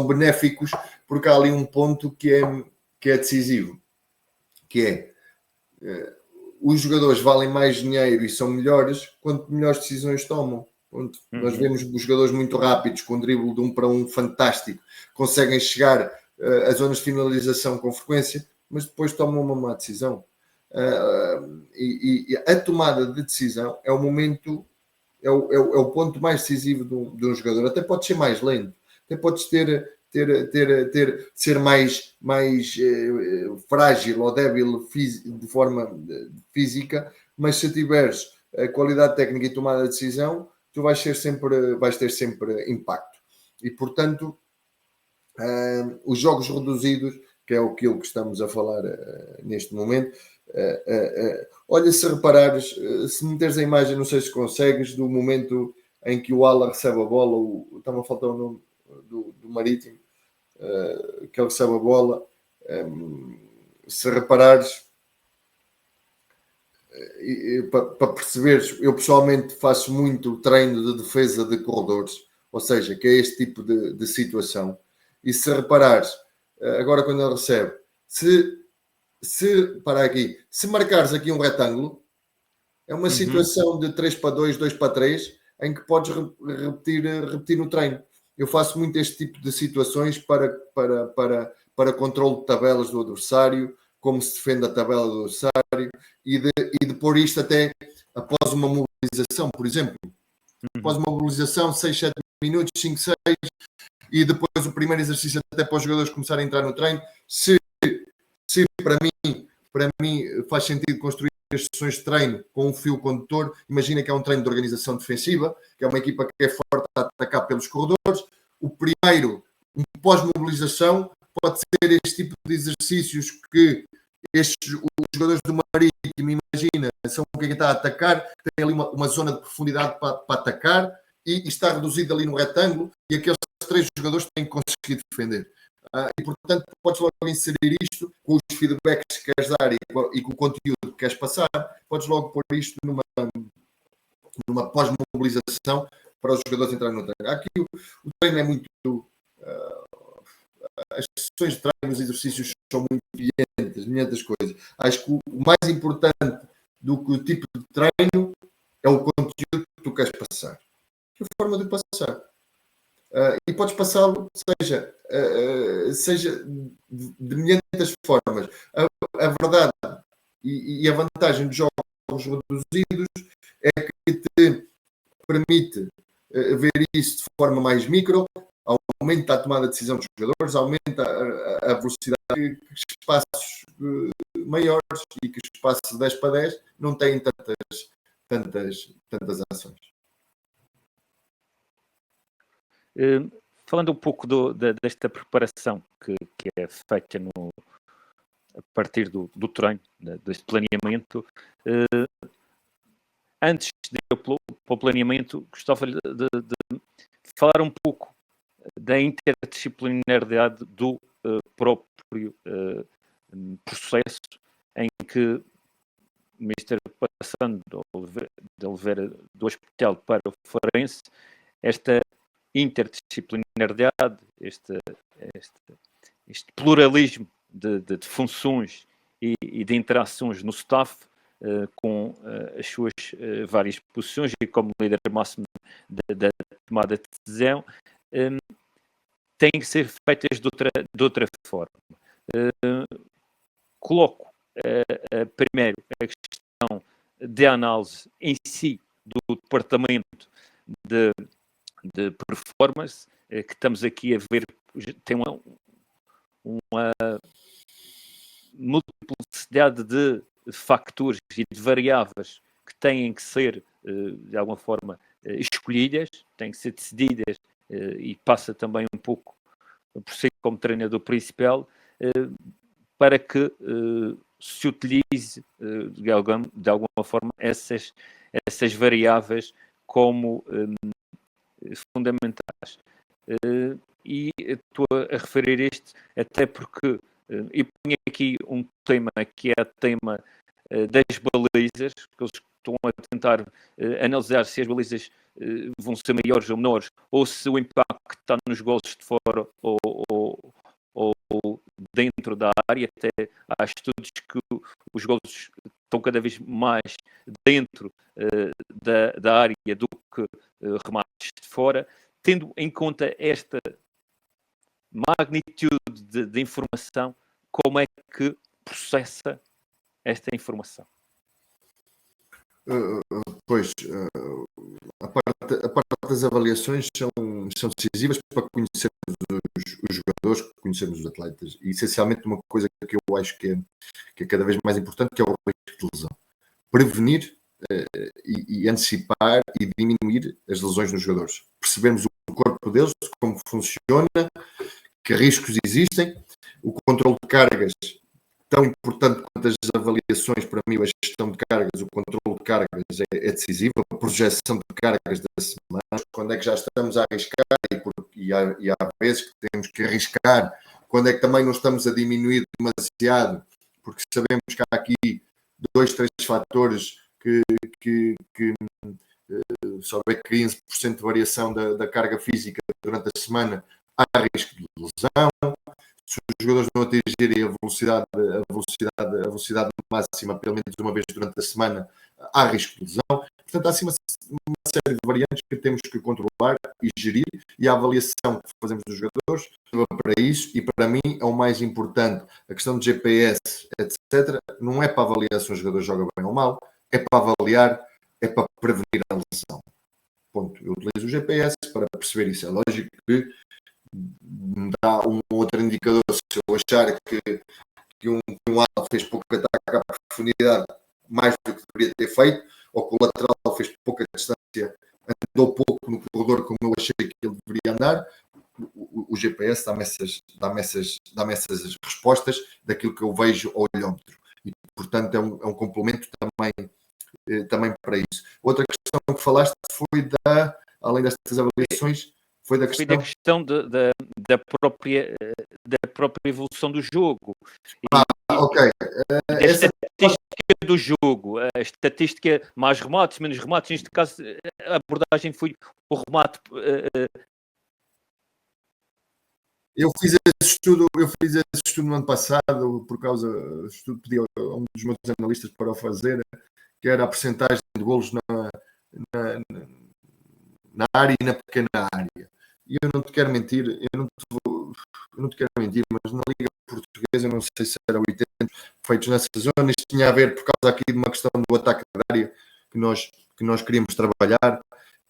benéficos porque há ali um ponto que é decisivo, que é os jogadores valem mais dinheiro e são melhores quanto melhores decisões tomam. Nós vemos os jogadores muito rápidos, com um drible de 1 para 1 fantástico, conseguem chegar a zonas de finalização com frequência, mas depois tomam uma má decisão. E a tomada de decisão é o momento, é o ponto mais decisivo de um jogador. Até pode ser mais lento, até podes ser mais frágil ou débil de forma física, mas se tiveres a qualidade técnica e tomada de decisão, tu vais ter sempre impacto. E, portanto, os jogos reduzidos, que é aquilo que estamos a falar neste momento, olha, se reparares, se meteres a imagem, não sei se consegues, do momento em que o ala recebe a bola, está-me a faltar o nome do Marítimo, que ele recebe a bola, se reparares, para perceberes, eu pessoalmente faço muito treino de defesa de corredores, ou seja, que é este tipo de situação, e se reparares, agora quando ele recebe, se marcares aqui um retângulo, é uma situação de 3 para 2, 2 para 3, em que podes repetir no treino. Eu faço muito este tipo de situações para controle de tabelas do adversário, como se defende a tabela do adversário, e de pôr isto até após uma mobilização, por exemplo. Após uma mobilização, 6, 7 minutos, 5, 6, e depois o primeiro exercício até para os jogadores começarem a entrar no treino. Se para mim faz sentido construir as sessões de treino com um fio condutor. Imagina que é um treino de organização defensiva, que é uma equipa que é forte a atacar pelos corredores. O primeiro, um pós-mobilização, pode ser este tipo de exercícios que os jogadores do Marítimo, imagina, são quem está a atacar, tem ali uma zona de profundidade para atacar e está reduzido ali no retângulo e aqueles 3 jogadores têm que conseguir defender. E, portanto, podes logo inserir isto com os feedbacks que queres dar e com o conteúdo que queres passar, podes logo pôr isto numa pós-mobilização para os jogadores entrarem no treino. Aqui o treino é muito... as sessões de treino, os exercícios são muito milhentas coisas. Acho que o mais importante do que o tipo de treino é o conteúdo que tu queres passar. A forma de passar. E podes passá-lo, seja de milhentas formas. A verdade e a vantagem dos jogos reduzidos é que te permite ver isso de forma mais micro, aumenta a tomada de decisão dos jogadores, aumenta a velocidade, que espaços maiores e que espaços de 10 para 10 não têm tantas ações. Falando um pouco desta preparação que é feita a partir do treino, deste planeamento, antes de ir para o planeamento, gostava de falar um pouco da interdisciplinaridade do próprio processo em que o Mr. passando de Oliveira do Hospital para o Forense, esta interdisciplinaridade, este pluralismo de funções e de interações no staff com as suas várias posições e como líder máximo da tomada de decisão, têm que ser feitas de outra forma. Coloco primeiro a questão de análise em si do departamento de performance, que estamos aqui a ver, tem multiplicidade de factores e de variáveis que têm que ser, de alguma forma, escolhidas, têm que ser decididas, e passa também um pouco por si como treinador principal, para que se utilize de alguma forma essas variáveis como fundamentais. E estou a referir isto até porque e ponho aqui um tema que é o tema das balizas, porque eles estão a tentar analisar se as balizas vão ser maiores ou menores, ou se o impacto está nos golos de fora ou dentro da área. Até há estudos que os golos estão cada vez mais dentro da área do que remates de fora. Tendo em conta esta magnitude de informação, como é que processa esta informação? Pois, a parte das avaliações são decisivas para conhecermos os jogadores, conhecermos os atletas, e essencialmente uma coisa que eu acho que é cada vez mais importante, que é o risco de lesão. Prevenir e antecipar e diminuir as lesões nos jogadores. Percebermos o corpo deles, como funciona, que riscos existem, o controle de cargas, tão importante quanto as avaliações. Para mim, a gestão de cargas, o controle de cargas é decisivo, a projeção de cargas da semana, quando é que já estamos a arriscar, e há vezes que temos que arriscar, quando é que também não estamos a diminuir demasiado, porque sabemos que há aqui 2, 3 fatores que se houver 15% de variação da carga física durante a semana, há risco de lesão. Se os jogadores não atingirem a velocidade máxima pelo menos uma vez durante a semana, há risco de lesão. Portanto, há assim uma série de variantes que temos que controlar e gerir, e a avaliação que fazemos dos jogadores para isso, e para mim é o mais importante. A questão de GPS, etc., não é para avaliar se um jogador joga bem ou mal, é para avaliar, é para prevenir a lesão. Ponto. Eu utilizo o GPS para perceber isso. É lógico que me dá um outro indicador. Se eu achar que um ala fez pouco ataque à profundidade, mais do que deveria ter feito, ou que o lateral fez pouca distância, andou pouco no corredor como eu achei que ele deveria andar, o GPS dá-me essas respostas daquilo que eu vejo ao olhómetro. E, portanto, é um complemento também para isso. Outra questão que falaste foi além destas avaliações, foi da questão da própria evolução do jogo. Ok. A estatística do jogo, a estatística mais remates, menos remates. Neste caso, a abordagem foi o remate. Eu fiz esse estudo no ano passado, por causa do estudo, pedi a um dos meus analistas para o fazer, que era a percentagem de golos na área e na pequena área. E eu não te quero mentir, mas na Liga Portuguesa, eu não sei se era 80 feitos nessa zona. Isto tinha a ver por causa aqui de uma questão do ataque da área que nós queríamos trabalhar,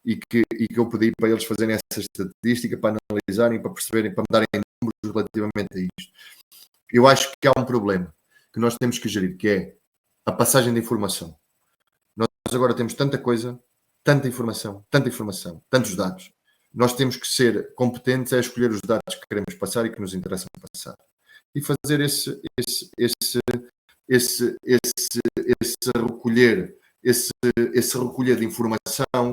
e que eu pedi para eles fazerem essa estatística, para analisarem, para perceberem, para me darem números relativamente a isto. Eu acho que há um problema que nós temos que gerir, que é a passagem de informação. Nós agora temos tanta coisa, tanta informação, tantos dados. Nós temos que ser competentes a escolher os dados que queremos passar e que nos interessam passar. E fazer esse recolher de informação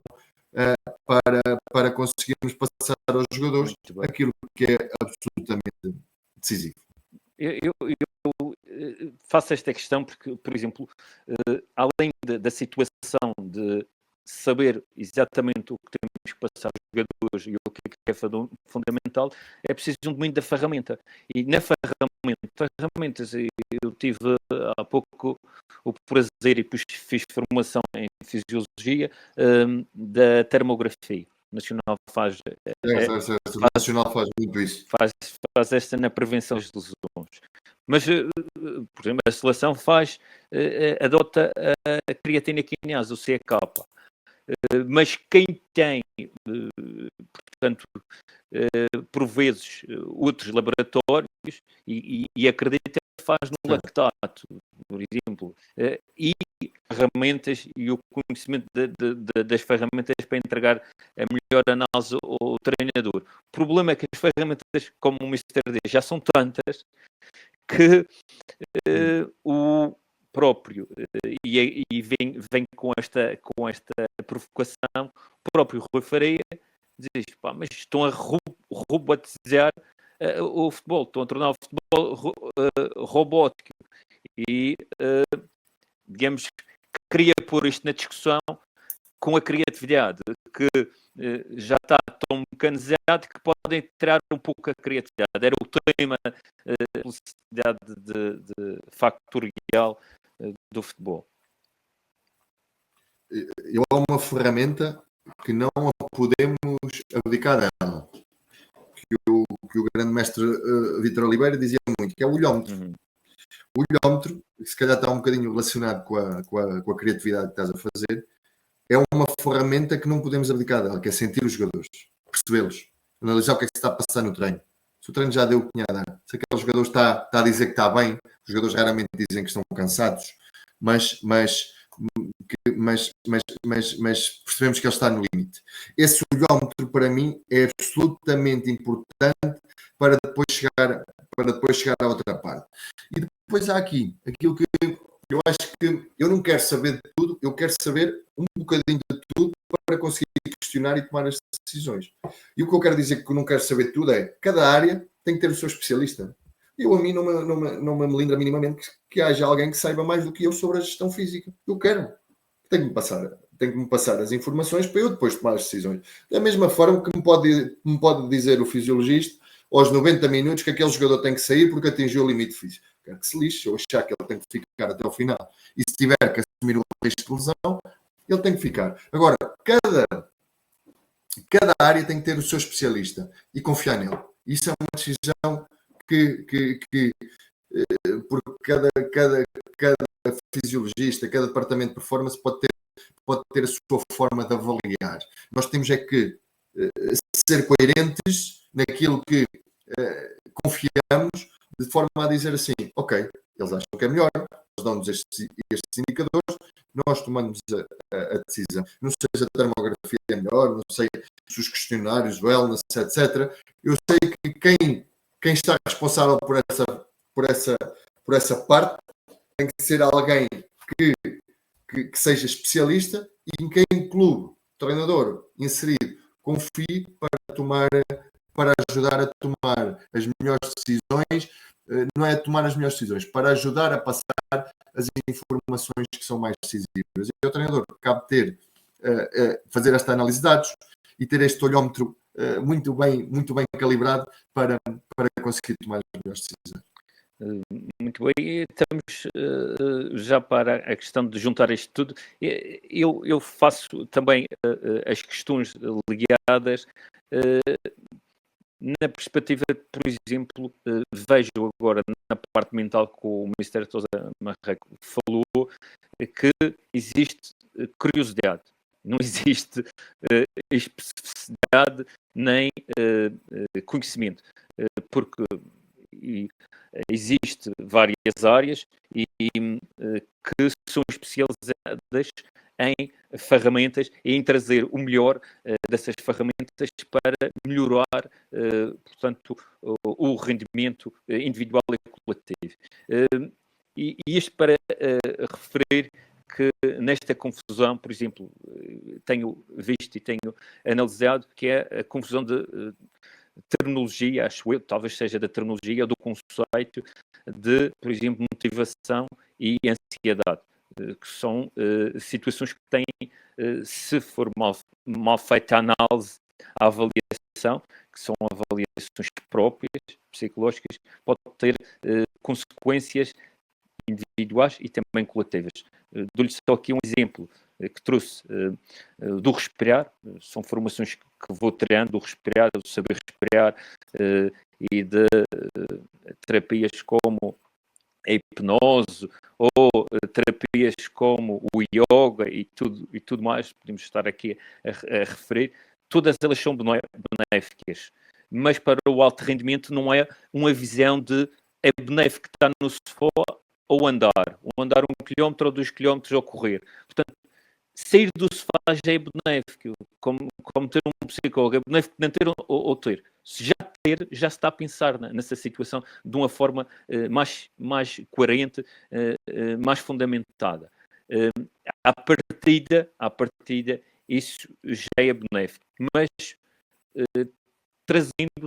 para conseguirmos passar aos jogadores aquilo que é absolutamente decisivo. Eu faço esta questão porque, por exemplo, além da situação de saber exatamente o que temos que passar aos jogadores e o que é fundamental, é preciso um domínio da ferramenta. E na ferramentas, eu tive há pouco o prazer, e depois fiz formação em fisiologia, da termografia. O Nacional faz muito isso. Faz esta na prevenção das lesões. Mas, por exemplo, a seleção adota a creatina quinase, o CK. Mas quem tem, portanto, por vezes, outros laboratórios, e acredita que faz no lactato, por exemplo, e ferramentas e o conhecimento das ferramentas para entregar a melhor análise ao treinador. O problema é que as ferramentas, como o Mister diz, já são tantas que o próprio, e vem com esta provocação, o próprio Rui Faria diz, pá, mas estão a robotizar o futebol, estão a tornar o futebol robótico. E, digamos, queria pôr isto na discussão com a criatividade, que já está tão mecanizado que podem tirar um pouco a criatividade. Era o tema da velocidade factorial do futebol. Há uma ferramenta que não podemos abdicar dela, que o grande mestre Vítor Oliveira dizia muito, que é o olhómetro. O olhómetro, que se calhar está um bocadinho relacionado com a criatividade que estás a fazer, é uma ferramenta que não podemos abdicar dela, que é sentir os jogadores, percebê-los, analisar o que é que se está a passar no treino. Se o treino já deu o que tinha a dar, se aquele jogador está a dizer que está bem, os jogadores raramente dizem que estão cansados, mas percebemos que ele está no limite. Esse olhómetro, para mim, é absolutamente importante para depois chegar à outra parte. E depois há aqui aquilo que eu acho que eu não quero saber de tudo, eu quero saber um bocadinho de tudo para conseguir questionar e tomar as decisões. E o que eu quero dizer que eu não quero saber de tudo é que cada área tem que ter o seu especialista. A mim não me melindra minimamente que haja alguém que saiba mais do que eu sobre a gestão física. Eu quero. Tenho que me passar as informações para eu depois tomar as decisões. Da mesma forma que me pode dizer o fisiologista aos 90 minutos que aquele jogador tem que sair porque atingiu o limite físico. Quero que se lixe, eu achar que ele tem que ficar até o final. E se tiver que assumir o risco de lesão, ele tem que ficar. Agora, cada área tem que ter o seu especialista e confiar nele. Isso é uma decisão porque cada fisiologista, cada departamento de performance pode ter a sua forma de avaliar. Nós temos é que ser coerentes naquilo que confiamos, de forma a dizer assim, ok, eles acham que é melhor, eles dão-nos estes indicadores, nós tomamos a decisão. Não sei se a termografia é melhor, não sei se os questionários, wellness, etc. Eu sei que quem está responsável por essa parte tem que ser alguém que seja especialista e em quem o clube, treinador, inserido, confie para ajudar a tomar as melhores decisões, não é a tomar as melhores decisões, para ajudar a passar as informações que são mais decisivas. E o treinador cabe fazer esta análise de dados e ter este olhómetro muito bem calibrado para conseguir tomar as melhores decisões. Muito bem, e estamos já para a questão de juntar isto tudo. Eu faço também as questões ligadas na perspectiva, por exemplo, vejo agora na parte mental que o Ministério Sousa Marreco falou, que existe curiosidade, não existe especificidade nem conhecimento, porque existe várias áreas que são especializadas em ferramentas e em trazer o melhor dessas ferramentas para melhorar, portanto, o rendimento individual e coletivo. E isto para referir que nesta confusão, por exemplo, tenho visto e tenho analisado que é a confusão de terminologia, acho eu, talvez seja da terminologia, do conceito de, por exemplo, motivação e ansiedade, que são situações que têm, se for mal feita a análise, a avaliação, que são avaliações próprias, psicológicas, pode ter consequências individuais e também coletivas. Dou-lhe só aqui um exemplo que trouxe do respirar, são formações que vou treinando, do respirar, do saber respirar e de terapias como a hipnose ou terapias como o yoga e tudo mais, podemos estar aqui a referir, todas elas são benéficas, mas para o alto rendimento não é uma visão de é benéfico estar no sofá ou andar 1 quilómetro ou 2 quilómetros ou correr. Portanto, sair do sofá já é benéfico, como ter um psicólogo, é benéfico não ter ou ter. Se já se está a pensar nessa situação de uma forma mais coerente, mais fundamentada. À partida, isso já é benéfico, mas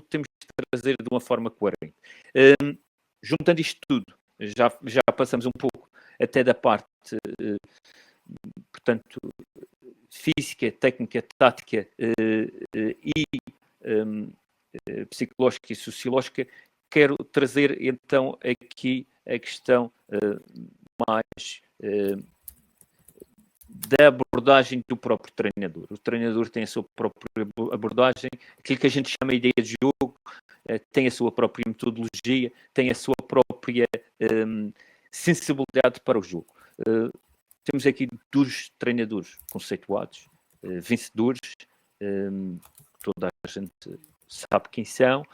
temos de trazer de uma forma coerente. Juntando isto tudo, já passamos um pouco até da parte, portanto, física, técnica, tática e psicológica e sociológica. Quero trazer então aqui a questão mais da abordagem do próprio treinador. O treinador tem a sua própria abordagem, aquilo que a gente chama de ideia de jogo, tem a sua própria metodologia, tem a sua própria sensibilidade para o jogo. Temos aqui 2 treinadores conceituados, vencedores, toda a gente sabe quem são,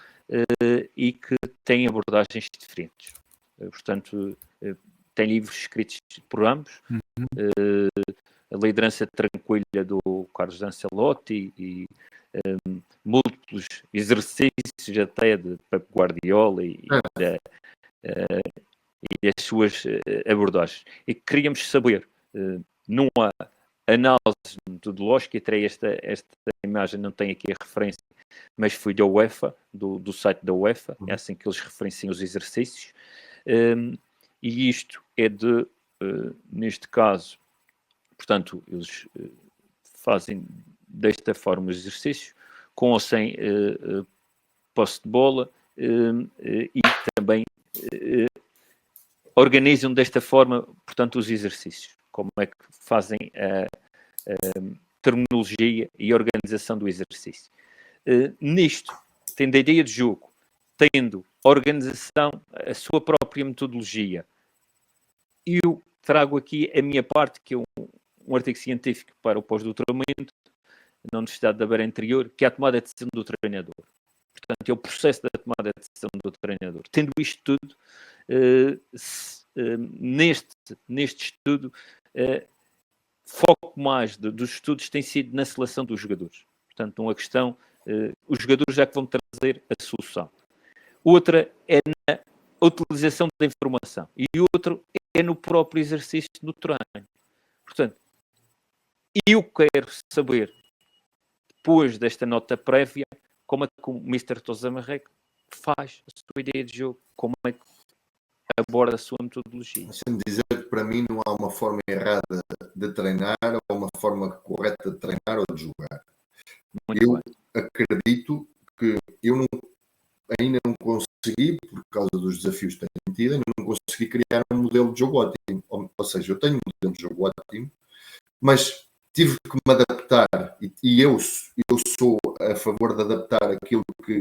e que têm abordagens diferentes. Portanto, tem livros escritos por ambos. A liderança tranquila do Carlos Ancelotti e múltiplos exercícios até de Pep Guardiola e as suas abordagens. E queríamos saber, numa análise metodológica, e terei esta imagem, não tem aqui a referência, mas foi da UEFA, do site da UEFA, é assim que eles referenciam os exercícios, e isto é neste caso, portanto, eles fazem desta forma os exercícios, com ou sem posse de bola, e também organizam desta forma, portanto, os exercícios. Como é que fazem a terminologia e a organização do exercício. Nisto, tendo a ideia de jogo, tendo a organização, a sua própria metodologia, eu trago aqui a minha parte, que é um artigo científico para o pós-doutoramento, na Universidade da Beira Interior, que é a tomada de decisão do treinador. Portanto, é o processo da tomada de decisão do treinador. Tendo isto tudo, neste estudo, foco mais dos estudos tem sido na seleção dos jogadores. Portanto, uma questão, os jogadores já que vão trazer a solução. Outra é na utilização da informação. E outro é no próprio exercício do treino. Portanto, eu quero saber, depois desta nota prévia, como é que o Mr. Tosa Marreco faz a sua ideia de jogo, como é que aborda a sua metodologia. Deixa-me dizer que para mim não há uma forma errada de treinar ou uma forma correta de treinar ou de jogar. Eu acredito que eu ainda não consegui, por causa dos desafios que tenho tido, ainda não consegui criar um modelo de jogo ótimo. Ou seja, eu tenho um modelo de jogo ótimo, mas tive que me adaptar e eu sou a favor de adaptar aquilo que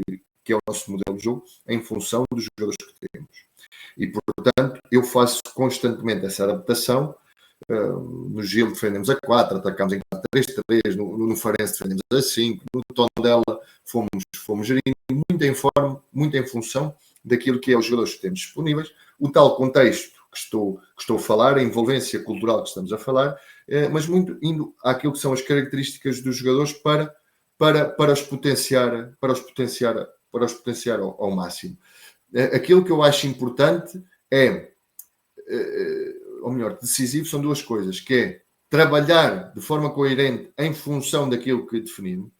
é o nosso modelo de jogo em função dos jogadores que temos. E, portanto, eu faço constantemente essa adaptação. No Gil defendemos a 4, atacamos em 4-3-3, no Farense defendemos a 5, no Tondela fomos gerindo muito em função daquilo que é os jogadores que temos disponíveis, o tal contexto que estou a falar, a envolvência cultural que estamos a falar, mas muito indo àquilo que são as características dos jogadores para os potenciar ao máximo. Aquilo que eu acho importante ou melhor, decisivo, são 2 coisas, que é trabalhar de forma coerente em função daquilo que definimos.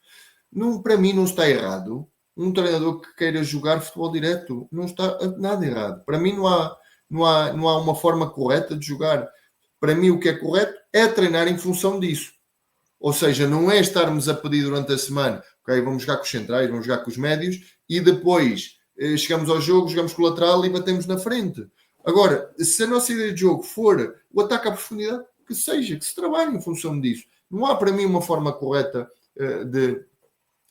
Para mim não está errado um treinador que queira jogar futebol direto, não está nada errado. Para mim não há uma forma correta de jogar. Para mim o que é correto é treinar em função disso. Ou seja, não é estarmos a pedir durante a semana, ok, vamos jogar com os centrais, vamos jogar com os médios e depois chegamos ao jogo, jogamos com o lateral e batemos na frente. Agora, se a nossa ideia de jogo for o ataque à profundidade, que se trabalhe em função disso. Não há para mim uma forma correta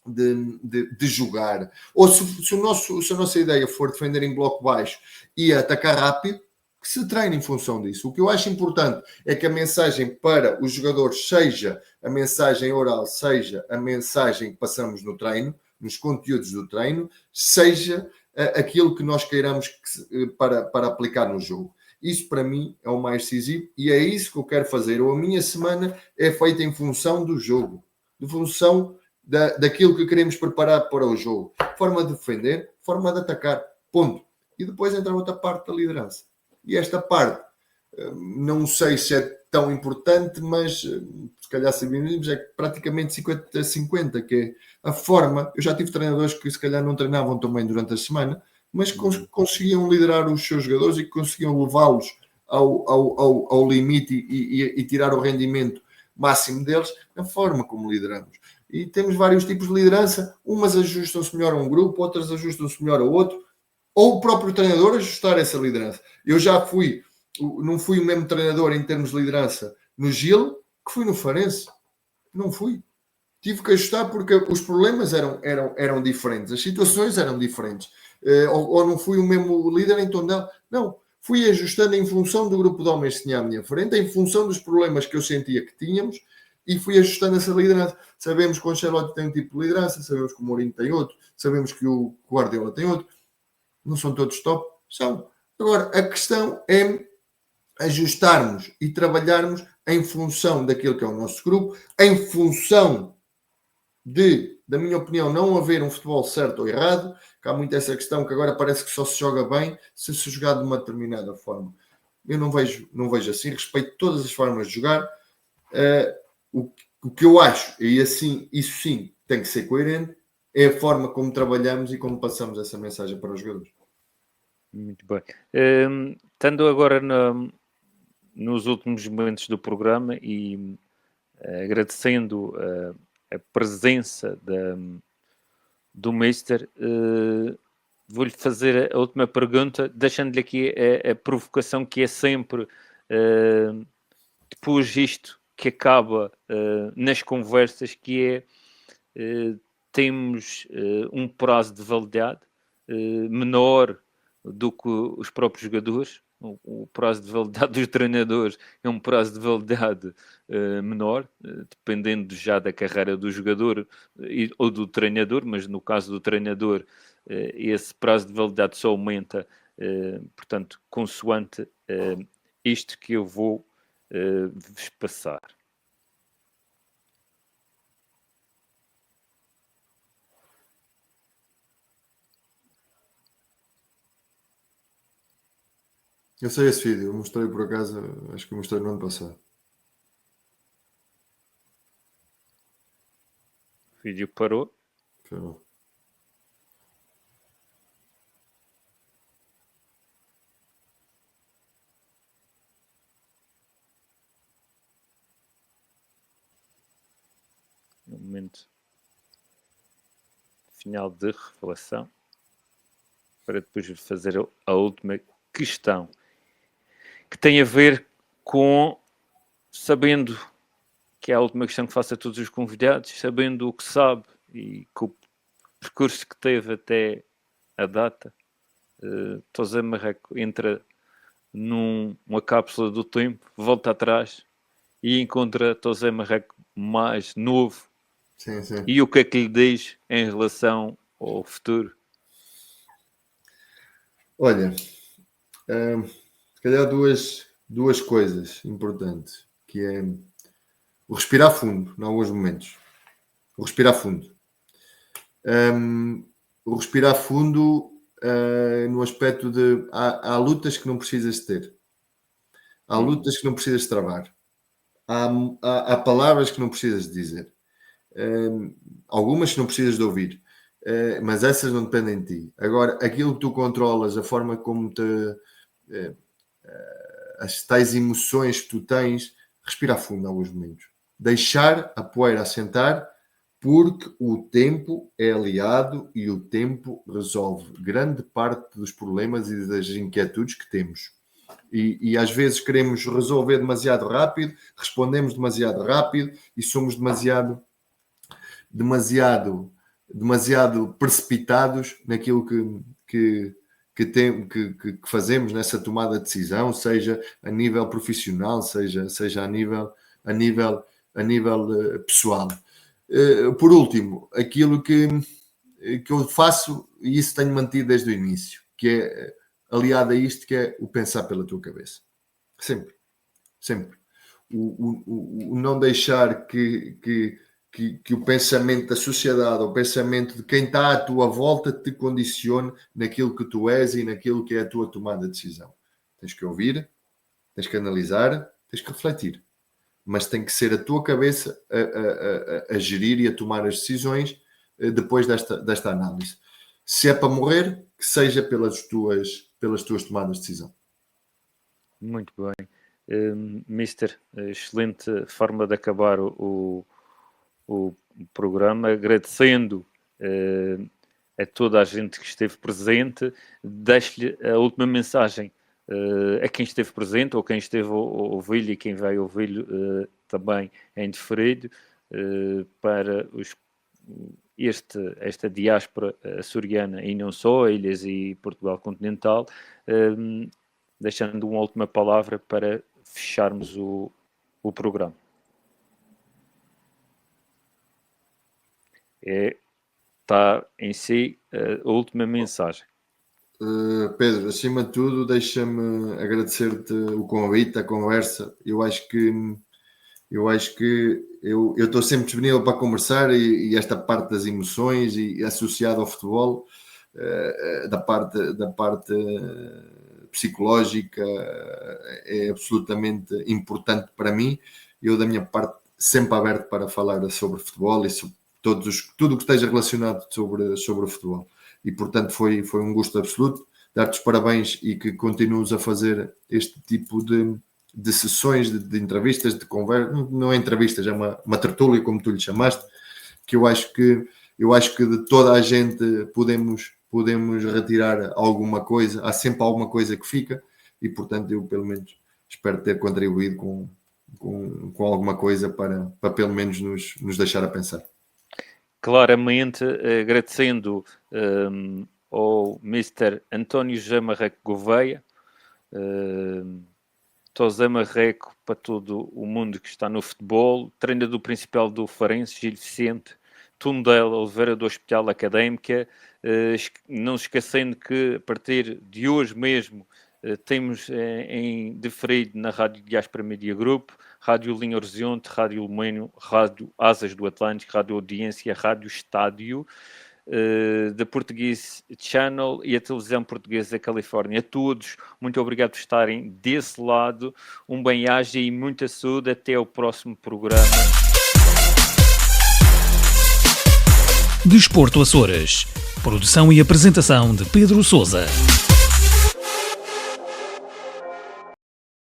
de jogar. Ou se a nossa ideia for defender em bloco baixo e atacar rápido, que se treine em função disso. O que eu acho importante é que a mensagem para os jogadores seja a mensagem oral, seja a mensagem que passamos no treino, nos conteúdos do treino, seja aquilo que nós queiramos para aplicar no jogo. Isso para mim é o mais decisivo e é isso que eu quero fazer. A minha semana é feita em função do jogo, de função daquilo que queremos preparar para o jogo. Forma de defender, forma de atacar. Ponto. E depois entra outra parte da liderança. E esta parte, não sei se é tão importante, mas se calhar sabemos, é praticamente 50-50, que é a forma. Eu já tive treinadores que se calhar não treinavam também durante a semana, mas conseguiam liderar os seus jogadores e conseguiam levá-los ao limite e tirar o rendimento máximo deles na forma como lideramos. E temos vários tipos de liderança, umas ajustam-se melhor a um grupo, outras ajustam-se melhor a outro, ou o próprio treinador ajustar essa liderança. Eu já não fui o mesmo treinador em termos de liderança no Gil que fui no Farense. Não fui. Tive que ajustar porque os problemas eram diferentes, as situações eram diferentes. Ou não fui o mesmo líder em Tondela. Não. Fui ajustando em função do grupo de homens que tinha à minha frente, em função dos problemas que eu sentia que tínhamos, e fui ajustando essa liderança. Sabemos que o Ancelotti tem um tipo de liderança, sabemos que o Mourinho tem outro, sabemos que o Guardiola tem outro. Não são todos top? São. Agora, a questão é ajustarmos e trabalharmos em função daquilo que é o nosso grupo, em função da minha opinião, não haver um futebol certo ou errado, que há muito essa questão que agora parece que só se joga bem se jogar de uma determinada forma. Eu não vejo assim, respeito todas as formas de jogar. O que eu acho, e assim, isso sim, tem que ser coerente, é a forma como trabalhamos e como passamos essa mensagem para os jogadores. Muito bem. Estando agora nos últimos momentos do programa e agradecendo a presença do Mister, vou-lhe fazer a última pergunta, deixando-lhe aqui a provocação que é sempre depois isto que acaba nas conversas, que é temos um prazo de validade menor do que os próprios jogadores. O prazo de validade dos treinadores é um prazo de validade menor, dependendo já da carreira do jogador ou do treinador, mas no caso do treinador esse prazo de validade só aumenta, portanto, consoante isto que eu vou vos passar. Eu sei esse vídeo, eu mostrei por acaso, acho que eu mostrei no ano passado. O vídeo parou. Foi bom. No momento final de revelação, para depois fazer a última questão, que tem a ver com, sabendo que é a última questão que faço a todos os convidados, sabendo o que sabe e com o percurso que teve até a data, José Marreco entra numa cápsula do tempo, volta atrás e encontra José Marreco mais novo. Sim, sim. E o que é que lhe diz em relação ao futuro? Olha, se calhar duas coisas importantes, que é o respirar fundo em alguns momentos. O respirar fundo. O respirar fundo no aspecto de há lutas que não precisas ter. Há lutas que não precisas travar. Há palavras que não precisas de dizer. Algumas que não precisas de ouvir. Mas essas não dependem de ti. Agora, aquilo que tu controlas, a forma como as tais emoções que tu tens, respirar fundo em alguns momentos. Deixar a poeira assentar, porque o tempo é aliado e o tempo resolve grande parte dos problemas e das inquietudes que temos. E às vezes queremos resolver demasiado rápido, respondemos demasiado rápido e somos demasiado precipitados naquilo que que fazemos nessa tomada de decisão, seja a nível profissional, seja a nível pessoal. Por último, aquilo que eu faço, e isso tenho mantido desde o início, que é aliado a isto, que é o pensar pela tua cabeça. Sempre. O não deixar que o pensamento da sociedade, o pensamento de quem está à tua volta te condicione naquilo que tu és e naquilo que é a tua tomada de decisão. Tens que ouvir, tens que analisar, tens que refletir. Mas tem que ser a tua cabeça a gerir e a tomar as decisões depois desta análise. Se é para morrer, que seja pelas tuas tomadas de decisão. Muito bem. Mister, excelente forma de acabar o programa, agradecendo a toda a gente que esteve presente. Deixo-lhe a última mensagem a quem esteve presente ou quem esteve a ouvi-lo e quem vai ouvi-lo também em diferido para esta diáspora açoriana e não só, ilhas e Portugal continental, deixando uma última palavra para fecharmos o programa. Está em si a última mensagem. Pedro, acima de tudo, deixa-me agradecer-te o convite, a conversa. Eu acho que eu estou sempre disponível para conversar e esta parte das emoções e associado ao futebol, da parte psicológica, é absolutamente importante para mim. Eu, da minha parte, sempre aberto para falar sobre futebol e sobre tudo o que esteja relacionado sobre o futebol. E, portanto, foi um gosto absoluto. Dar-te os parabéns e que continues a fazer este tipo de sessões, de entrevistas, de conversa. Não é entrevistas, é uma tertúlia, como tu lhe chamaste, que eu acho que de toda a gente podemos retirar alguma coisa. Há sempre alguma coisa que fica e, portanto, eu, pelo menos, espero ter contribuído com alguma coisa para pelo menos, nos deixar a pensar. Claramente, agradecendo ao Mr. António José Marreco Gouveia, José Marreco para todo o mundo que está no futebol, treinador principal do Farense, Gil Vicente, Tondela, Oliveira do Hospital Académica, não se esquecendo que a partir de hoje mesmo temos em diferido na Rádio Diáspora Media Group, Rádio Linha Horizonte, Rádio Lumênio, Rádio Asas do Atlântico, Rádio Audiência, Rádio Estádio, da Portuguese Channel e a Televisão Portuguesa da Califórnia. A todos, muito obrigado por estarem desse lado. Um bem-aja e muita saúde. Até ao próximo programa. Desporto Açores. Produção e apresentação de Pedro Sousa.